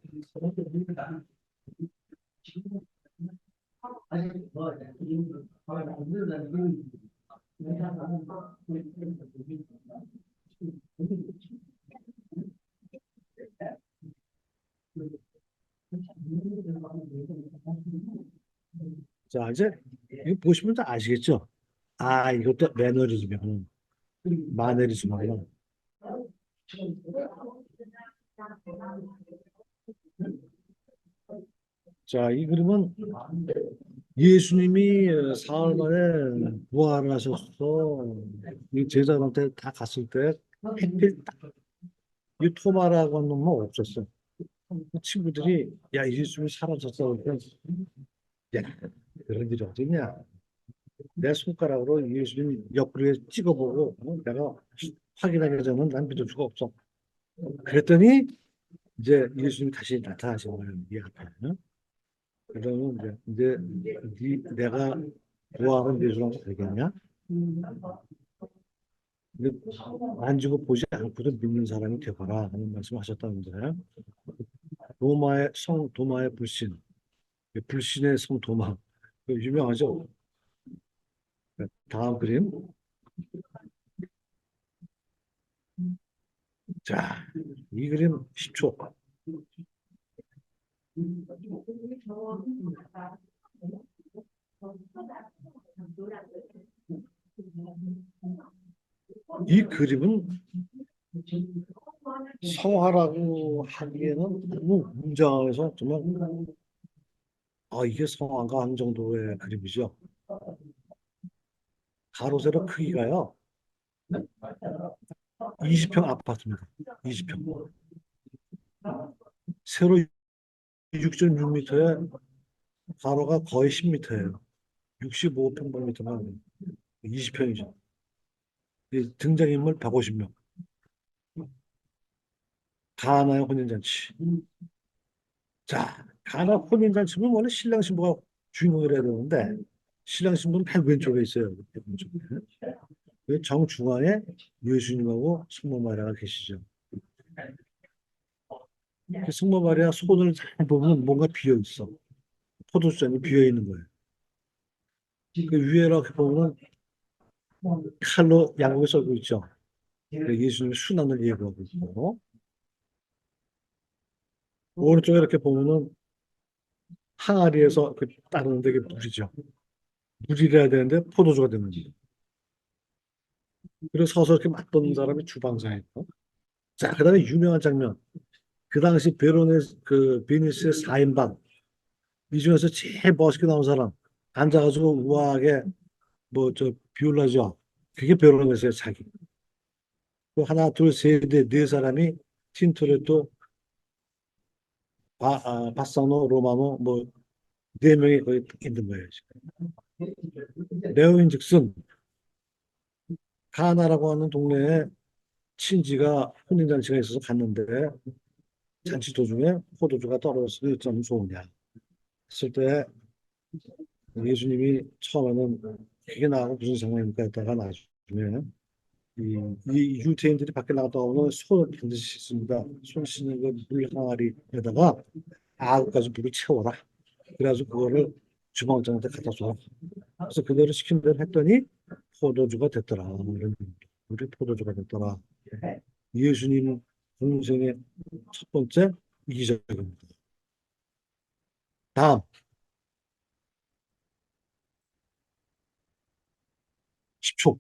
자, 이제 이거 보시면 다 아시겠죠? 이것도 매너리즘이구나. 마너리즘이구나. 자, 이 그림은 예수님이 사흘 만에 부활을 하셔서 이 제자들한테 다 갔을 때 하필 딱 이 토마라고 하는 놈은 없었어. 그 친구들이 야, 예수님이 사라졌어. 그러니까 야, 그런 일이 어딨냐. 내 손가락으로 예수님 옆구리에 찍어보고 내가 확인하기 전은 난 믿을 수가 없어. 그랬더니 이제 예수님이 다시 나타나신 거예요. 이 앞에. 그러면 내가 부활은 예수라고 되겠냐? 근데 만지고 보지 않고도 믿는 사람이 되거라 하는 말씀하셨다는데 로마의 성 도마의 불신, 불신의 성 도마 유명하죠? 다음 그림. 자, 이 그림 10초. 이 그림은 성화라고 하기에는 너무 웅장해서 정말 이게 성화가 하는 정도의 그림이죠. 가로 세로 크기가요 20평 아파트입니다. 20평. 세로 6.6m에 가로가 거의 10m예요. 65평방미터만 20평이죠. 등장인물 150명. 가나의 혼인잔치. 자, 가나 혼인잔치는 원래 신랑 신부가 주인공이라 해야 되는데 신랑 신부는 맨 왼쪽에 있어요. 왼쪽에. 그 정중앙에 예수님하고 성모 마리아가 계시죠. 그 성모 마리아 손을 잘 보면 뭔가 비어 있어. 포도주잔이 비어 있는 거예요. 그 위에 이렇게 보면 칼로 양복에 썰고 있죠. 그 예수님의 순환을 예고하고 있고 오른쪽에 이렇게 보면은 항아리에서 그 따르는데 게 물이죠. 물이라 해야 되는데 포도주가 되는 거죠. 그리고 서서 이렇게 맞던 사람이 주방장에 있고. 자, 그다음에 유명한 장면. 그 당시 베니스의 4인방 이 중에서 제일 멋있게 나온 사람 앉아가지고 우아하게 뭐 저 비올라죠. 그게 베로네스의 자기. 또 하나, 둘, 셋, 네 사람이 틴토레토, 바사노, 로마노 뭐 네 명이 거기 있는 거예요. 레오인즉슨 가나라고 하는 동네에 친지가 혼인잔치가 있어서 갔는데 잔치 도중에 포도주가 떨어졌으니 좀 좋으냐 했을 때 예수님이 처음에는 그게 나하고 무슨 상관입니까 했다가 나중에 이 유태인들이 밖에 나갔다 오면 손을 반드시 씻습니다. 손 씻는 그 물 항아리에다가 아구까지 물을 채워라. 그래가지고 그거를 주방장한테 갖다 줘. 그래서 그대로 시킨 대로 했더니 포도주가 됐더라. 이런 우리 포도주가 됐더라. 예수님 공생의 첫 번째 이기적입니다. 다음 10초.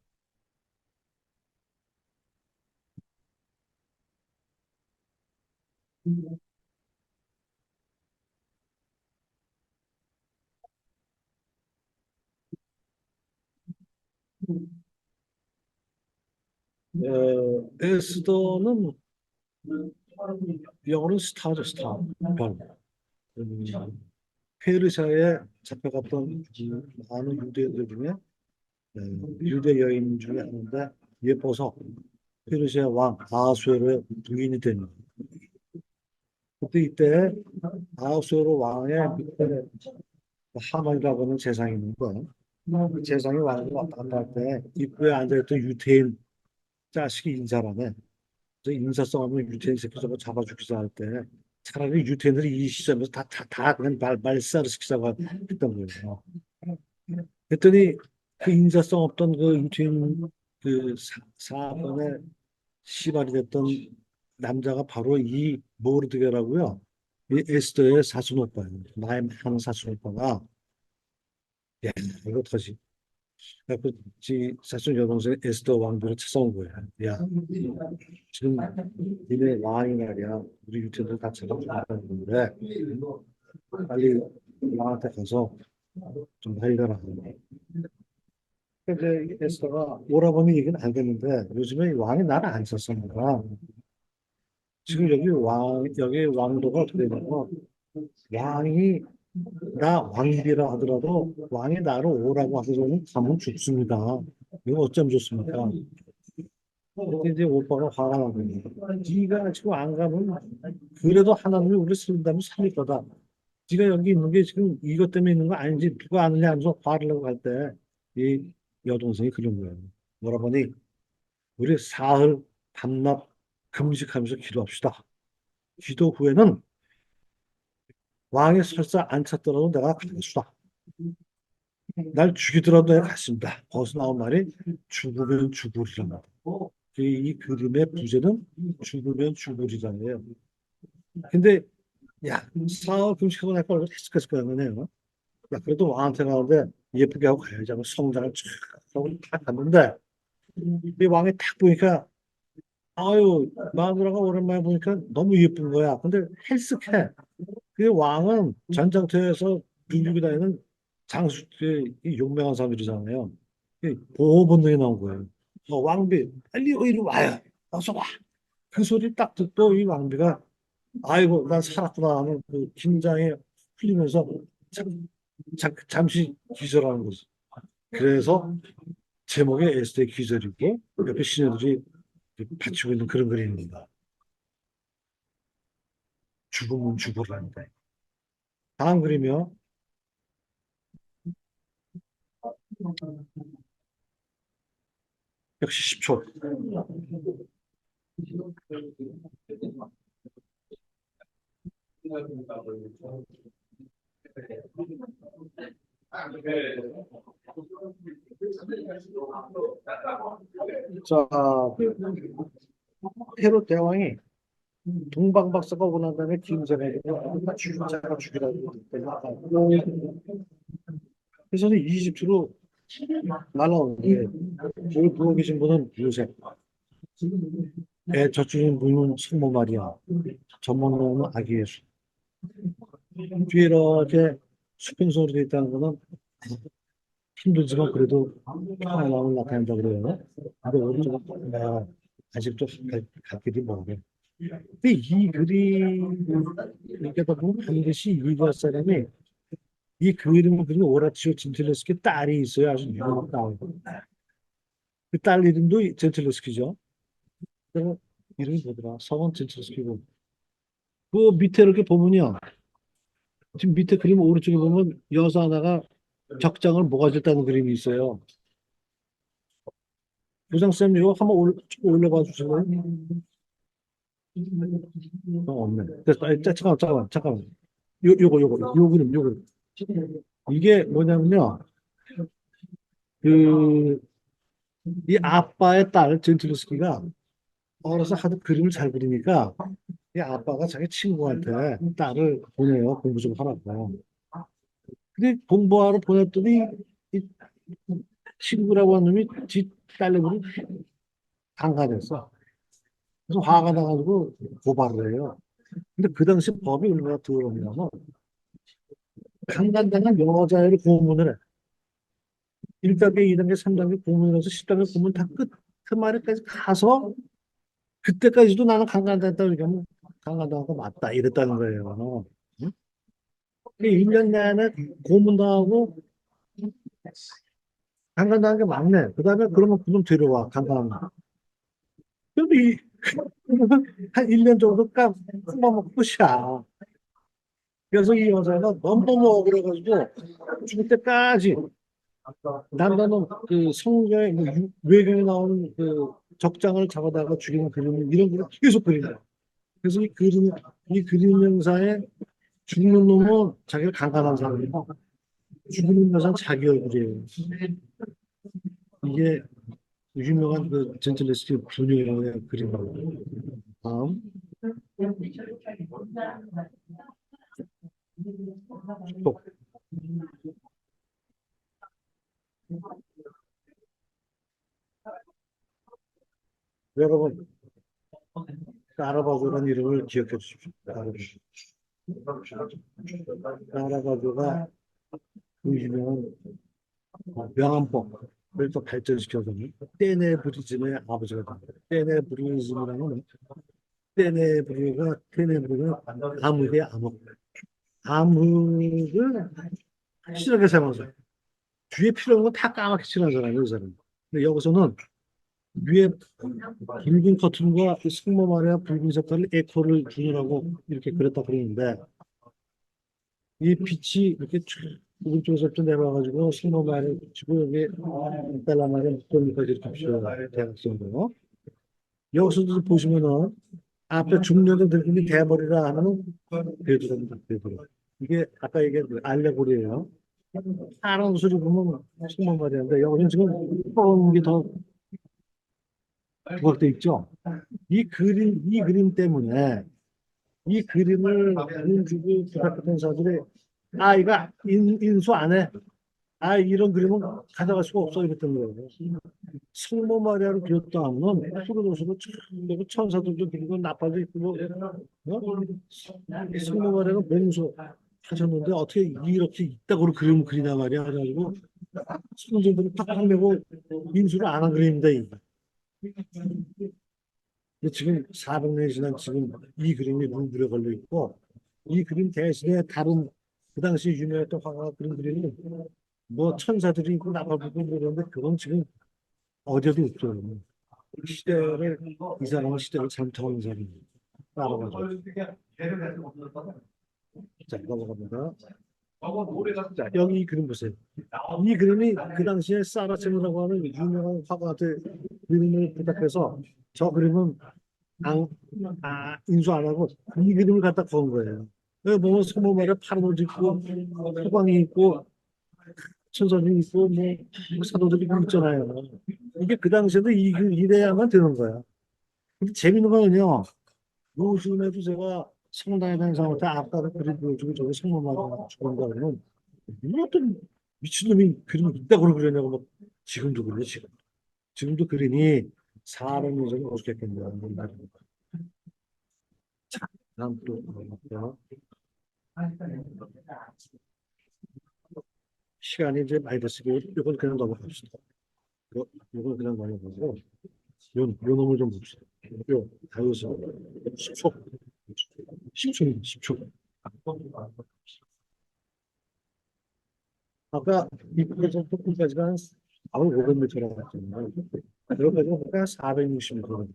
에스더는 영어로 스타죠, 스타. 별. 음, 페르시아에 잡혀갔던 많은 유대인들 중에 유대 여인 중에 하나인데 예뻐서 페르시아 왕 아수에로의 부인이 됩니다. 그때 이때 아수에로 왕의 밑에 하만이라고 하는 재상이 있는 거예요. 그 재상이 왕을 왔다 갔다 할 때 입구에 앉아있던 유태인 자식이 인사라네. 그래서 인사성 없는 유태인 새끼 저거 잡아 죽이자 할 때 차라리 유태인들이 이 시점에서 다 그냥 말살을 시키자고 했던 거예요. 그랬더니 그 인사성 없던 그 유태인 그 사건에 시발이 됐던 남자가 바로 이 모르드게라고요. 이 에스더의 사촌 오빠예요. 나이 많은 사촌 오빠가 야 이거 어떡하지? 그 사촌 여동생 에스더 왕비를 찾아온 거야. 야 지금 니네 왕이 말이야. 우리 유태인들 다 찾아주는 건데 빨리 왕한테 가서 좀 해결하라. 근데 이 에스더가 오라버니 얘기는 알겠는데 요즘에 이 왕이 나를 안 썼습니다. 지금 여기 왕도가 어떻게 되냐면 왕이 나 왕비라 하더라도 왕이 나를 오라고 하더라도 가면 죽습니다. 이거 어쩜 좋습니까? 근데 이제 오빠가 화가 나는 거예요. 네가 지금 안 가면 그래도 하나님이 우리 살린다면 살릴 거다. 네가 여기 있는 게 지금 이것 때문에 있는 거 아닌지 누가 아느냐 하면서 화를 내고 할 때 이 여동생이 그런 거예요. 뭐라보니 우리 사흘 밤낮 금식하면서 기도합시다. 기도 후에는 왕이 설사 안 찾더라도 내가 가겠수다. 날 죽이더라도 내가 갔습니다. 거기서 나온 말이 죽으면 죽으리란 말. 이 그림의 부제는 죽으면 죽으리잖아요. 근데 야 사흘 금식하고 나니까 얼마나 했을 거예요. 야 그래도 왕한테 가는데 예쁘게 하고 가야지 하고 성장을 쫙 하고 딱 갔는데 이 왕이 딱 보니까 아유 마누라가 오랜만에 보니까 너무 예쁜 거야. 근데 헬스케. 그 왕은 전장터에서 빙빙이 다니는 장수, 이 용맹한 사람들이잖아요. 이 보호 본능이 나온 거예요. 왕비, 빨리 이리 와요. 어서 와. 그 소리 딱 듣고 이 왕비가 아이고, 난 살았구나 하는 그 긴장에 풀리면서 잠시 기절하는 거지. 그래서 제목이 에스더의 기절이고 옆에 시녀들이 받치고 있는 그런 그림입니다. 죽음은 죽으라는데. 다음 그림이요. 역시 10초. 자, 헤롯 대왕이 동방박사가 오고 난 다음에 김제가 자가 죽이라고 그래서 이집트로 날아온 거예요. 여기 누워 계신 분은 요셉, 저쪽에 분은 성모 마리아, 전문으로는 아기 예수. 뒤에 이렇게 수평선으로 되어 있다는 거는 힘들지만 그래도 평안함을 나타낸다 그래요. 근데 오른쪽은 아직도 갈 길이 멀어요. 근데 이 그림 읽다 보면 반드시 이과 사람이 이 그림을 그린 오라치오 젠틀레스키 딸이 있어요. 아주 유명한 딸. 그 딸 이름도 젠틀레스키죠. 그리고 이름이 뭐더라? 성은 젠틀레스키고. 그 밑에 이렇게 보면요. 지금 밑에 그림 오른쪽에 보면 여자 하나가 벽장을 모가졌다는 그림이 있어요. 부장쌤 이거 한번 올려봐 주실래요? 없네. 됐어. 아니, 잠깐만. 요 그림, 요 그림. 이게 뭐냐면요. 그, 이 아빠의 딸, 젠틀스키가 어려서 하도 그림을 잘 그리니까 이 아빠가 자기 친구한테 딸을 보내요. 공부 좀 하라고. 근데 공부하러 보냈더니 이 친구라고 하는 놈이 지 딸내미를 강간했어. 그래서 화가 나가지고 고발을 해요. 근데 그 당시 법이 얼마나 더러우냐면 강간당한 여자애를 고문을 해. 1단계, 2단계, 3단계 고문을 해서 10단계 고문 다 그 말에까지 가서 그때까지도 나는 강간당했다 그러니까 강간당한 거 맞다 이랬다는 거예요. 응? 1년 내내 고문당하고 강간당한 게 맞네. 그 다음에 그러면 그놈 데려와 강간한 거. 근데 한 1년 정도 깎아먹고 끝이야. 그래서 이 여자가 너무너무 억울해가지고 죽을 때까지 남자는 그 성경에 외경에 나오는 그 적장을 잡아다가 죽이는 그림 이런 걸 계속 그린다. 그래서 이 그림 영상에 죽는 놈은 자기를 강간한 사람이고 죽는 여자는 자기 얼굴이에요. 이게 유명한 그 젠틀리스트 분유의 그림이에요. 다음 또 여러분 까라바조라는 이름을 기억해 주십시오. 까라바조가 그 유명한 명함법을 또 발전시켜서는 떼네브리즘의 아버지가 됩니다. 떼네브리즘이라는 떼네브리가 암흑의 암흑. 암흑을 확실하게 사용하죠. 뒤에 필요한 건 다 까맣게 칠하잖아요, 이 사람. 근데 여기서는 위에 붉은 커튼과 그 승모 아래 붉은 색깔을 에코를 주느라고 이렇게 그렸다 그러는데 이 빛이 이렇게 쭉 오른쪽에서부터 내려와가지고 승모 아래 비치고 여기 달라마의 목도리까지 이렇게 비춰요. 대각선으로. 여기서도 보시면은 앞에 중년의 늙은이 대머리라 하는 베드로입니다. 베드로. 이게 아까 얘기한 그 알레고리예요. 다른 소리 보면 승모 말이는데 여기는 지금 뻥이 더 부각돼 있죠. 이 그림 때문에 이 그림을 그림주고 부탁했던 사람들이 이거 인수 안 해. 이런 그림은 가져갈 수가 없어 이랬던 거예요. 성모 마리아를 비웠다 하면 프로도스도 그리고 천사들도 그리고 나팔도 있고 성모 마리아가 맹수 하셨는데 어떻게 이렇게 이따구로 그림을 그리냐 말이야. 그래가지고 선생들이 팍팍 내고 인수를 안 한 그림입니다. 이게. 근데 지금 400년이 지난 지금 이 그림이 물불에 걸려 있고 이 그림 대신에 다른 그 당시 유명했던 화가 그린 그림은 뭐 천사들이 있고 나팔 불고 그러는데 그건 지금 어디에도 없어요. 시대를 이 사람은 시대를 잘못하는 사람이에요. 따라가죠. 자, 넘어갑니다. 자, 여기 이 그림 보세요. 이 그림이 그 당시에 사라체누라고 하는 유명한 화가한테 그림을 부탁해서 저 그림은 안, 인수 안 하고 이 그림을 갖다 건 거예요. 여기 보면 소모말에 파란 옷 입고 호방이 있고 천선이 있고 뭐 사도들이 있잖아요. 이게 그 당시에도 이래야만 되는 거야. 근데 재밌는 거는요. 요즘에도 제가 성당에 다니는 사람한테 아까도 그림 보여주고 저기 성모마다 죽은다 그러면 뭐 어떤 미친놈이 그림을 이따구로 그렸냐고 막 지금도 그래 지금. 지금도 그림이 사람 예전에 어떻게 했겠냐. 자, 다음 또 볼게요. 시간이 이제 많이 됐으니 이건 그냥 넘어갑시다. 이건 그냥 넘어가고 요 놈을 좀 봅시다. 요 다이어트 10초 10초입니다. 10초. 아까 이쪽에서 끝까지가 한 4,500m라고 했잖아요. 여기까지 보니까 460m.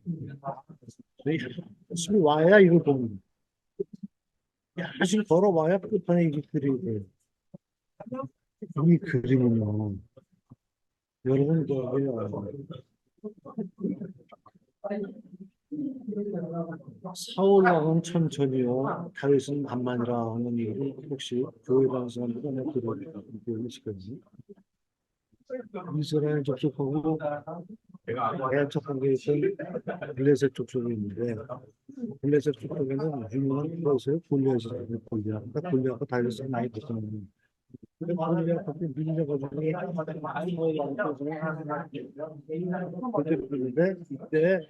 숨이 와야 이걸 보는 사실 걸어와야 끝판에 이게 그리고 이 그림은요. 여러분 사울왕은 천천히요 다윗은 만만이라 하는 얘기를 혹시 교회 다니는 사람들은 내가 들어보니까 교회를 시켰니? 이스라엘 족속하고 개척한 게 있던 블레셋 족속이 있는데 블레셋 족속에는 유명한 것을 골리앗이라고 골리앗. 그러니까 골리앗과 다윗을 많이 붙는 골리앗한테 밀려가지고 그때 부르는데 이때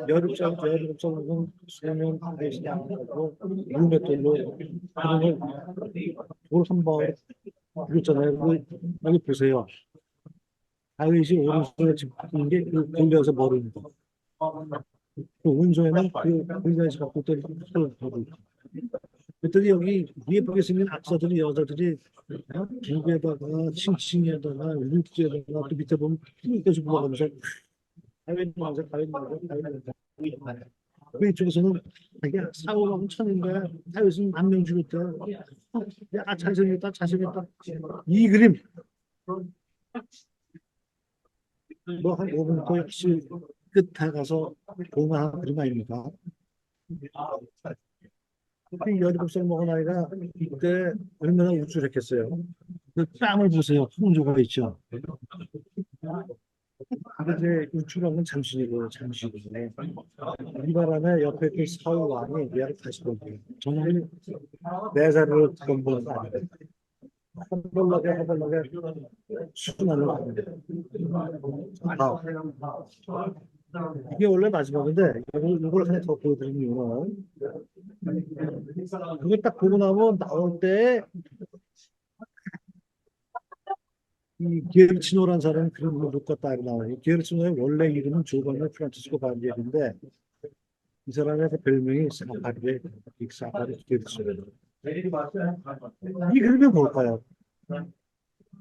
여름철 수면 대신에 안 하고 물맷돌로 그러면 돌한 방울 그랬잖아요. 여기 보세요. 다윗이 오른손에 짚은 게그 골리앗의 머리입니다. 그 오른손에는 그 골리앗이 갖고 있던 칼을 들고 있죠. 그랬더니 여기 예쁘게 생긴 악사들이 여자들이 북에다가 칭칭에다가 루트에다가 또 밑에 보면 핑까지 올라가면서 다윗 왕자 다윗 왕자 다윗 왕자 그 이쪽에서는 자기 사울하고 천인데 다윗은 만 명 죽였다. 야 잘생겼다 잘생겼다. 이 그림 뭐 한 5분 더 역시 끝에 가서 보면 그림 아닙니까? 그 17살 먹은 아이가 이때 얼마나 우쭐했겠어요. 그 땀을 보세요. 홍조가 있죠. 근데 이제 우쭐한 건 잠시이고 잠시고 이 바람에 옆에 그 사울 왕이 얘를 다시 보고 저놈이 내 자리로 들어보는 거 아니에요. 허벌나게 순환을 합니다. 이게 원래 마지막인데 이걸 하나 더 보여드리는 이유는 그걸 딱 보고 나면 나올 때 이 기에르치노라는 사람이 그런 걸 못 갖다 나와요. 기에르치노의 원래 이름은 조반의 프란치스코 바리엘인데 이 사람의 별명이 사파리에 사파리 기에르치노. 이 그림이 뭘까요?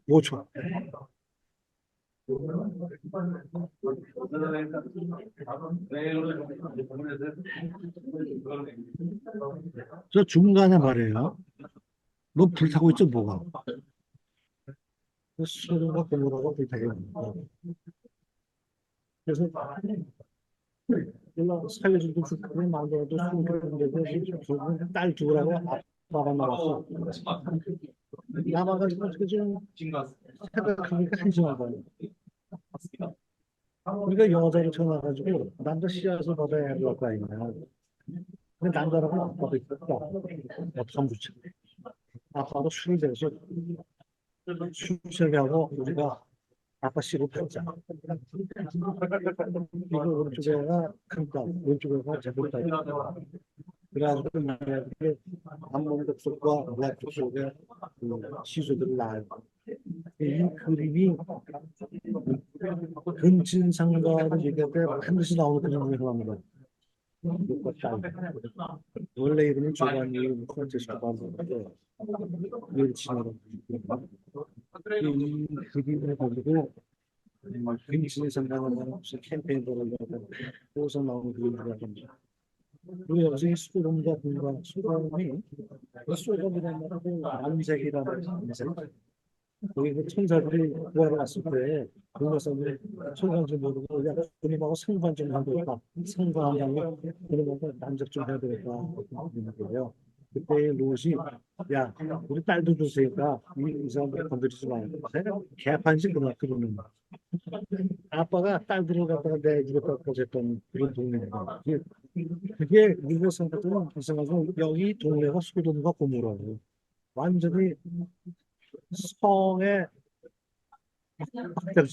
5초. 저 중간에 말이에요. 뭐 불타고 있죠, 뭐가. 수도가 고무라고 불타게 합니다. 그래서 내가 사회주도 국가를 만들어도 수도인데 딸 두라고 아빠가 나왔어. 남아가지고 어떻게 좀 생각하니까 한심한 거예요. 우리가 여자를 전화가지고 남자 씨앗을 받아야 할 거 아니냐. 근데 남자라고 아빠도 있다. 어떡하면 좋지. 아빠도 술을 대서 술취하고 우리가 아빠 씨를 팔자. 이거 오른쪽에가 큰딸, 왼쪽에가 작은딸. 그래가지고 만약에 남몽 족속과 무학 족속의 시소들을 낳아요. 이 그림이 근친상가를 얘기할 때 반드시 나오는 그림을 합니다. 원래 이름은 조반이 프란체스코 바리엘인데 멸치나라고 이 그림을 가지고 근친상가라는 무슨 캠페인을 하려고 거기서 나오는 그림이라고 합니다. 그리고 여기서 이 소돔과 분과 소돔이 소돔이라는 말하고 안색이라는 안색 거기 그 천사들이 구하러 왔을 때 그것을 천사인지 모르고 야 그림하고 상관 좀 해야 되겠다 상관하면 그림하고 남적 좀 해야 되겠다 그런 거예요. 그때 롯이 야 우리 딸도 주세요니까 이 사람들 건드리지 말고 개판식 그러는 거야. 아빠가 딸들을 갖다가 내주겠다고 했던 그런 동네입니다. 그게 미국 사람들은 이상하고 여기 동네가 소돔과 고모라고 완전히 성에 박대로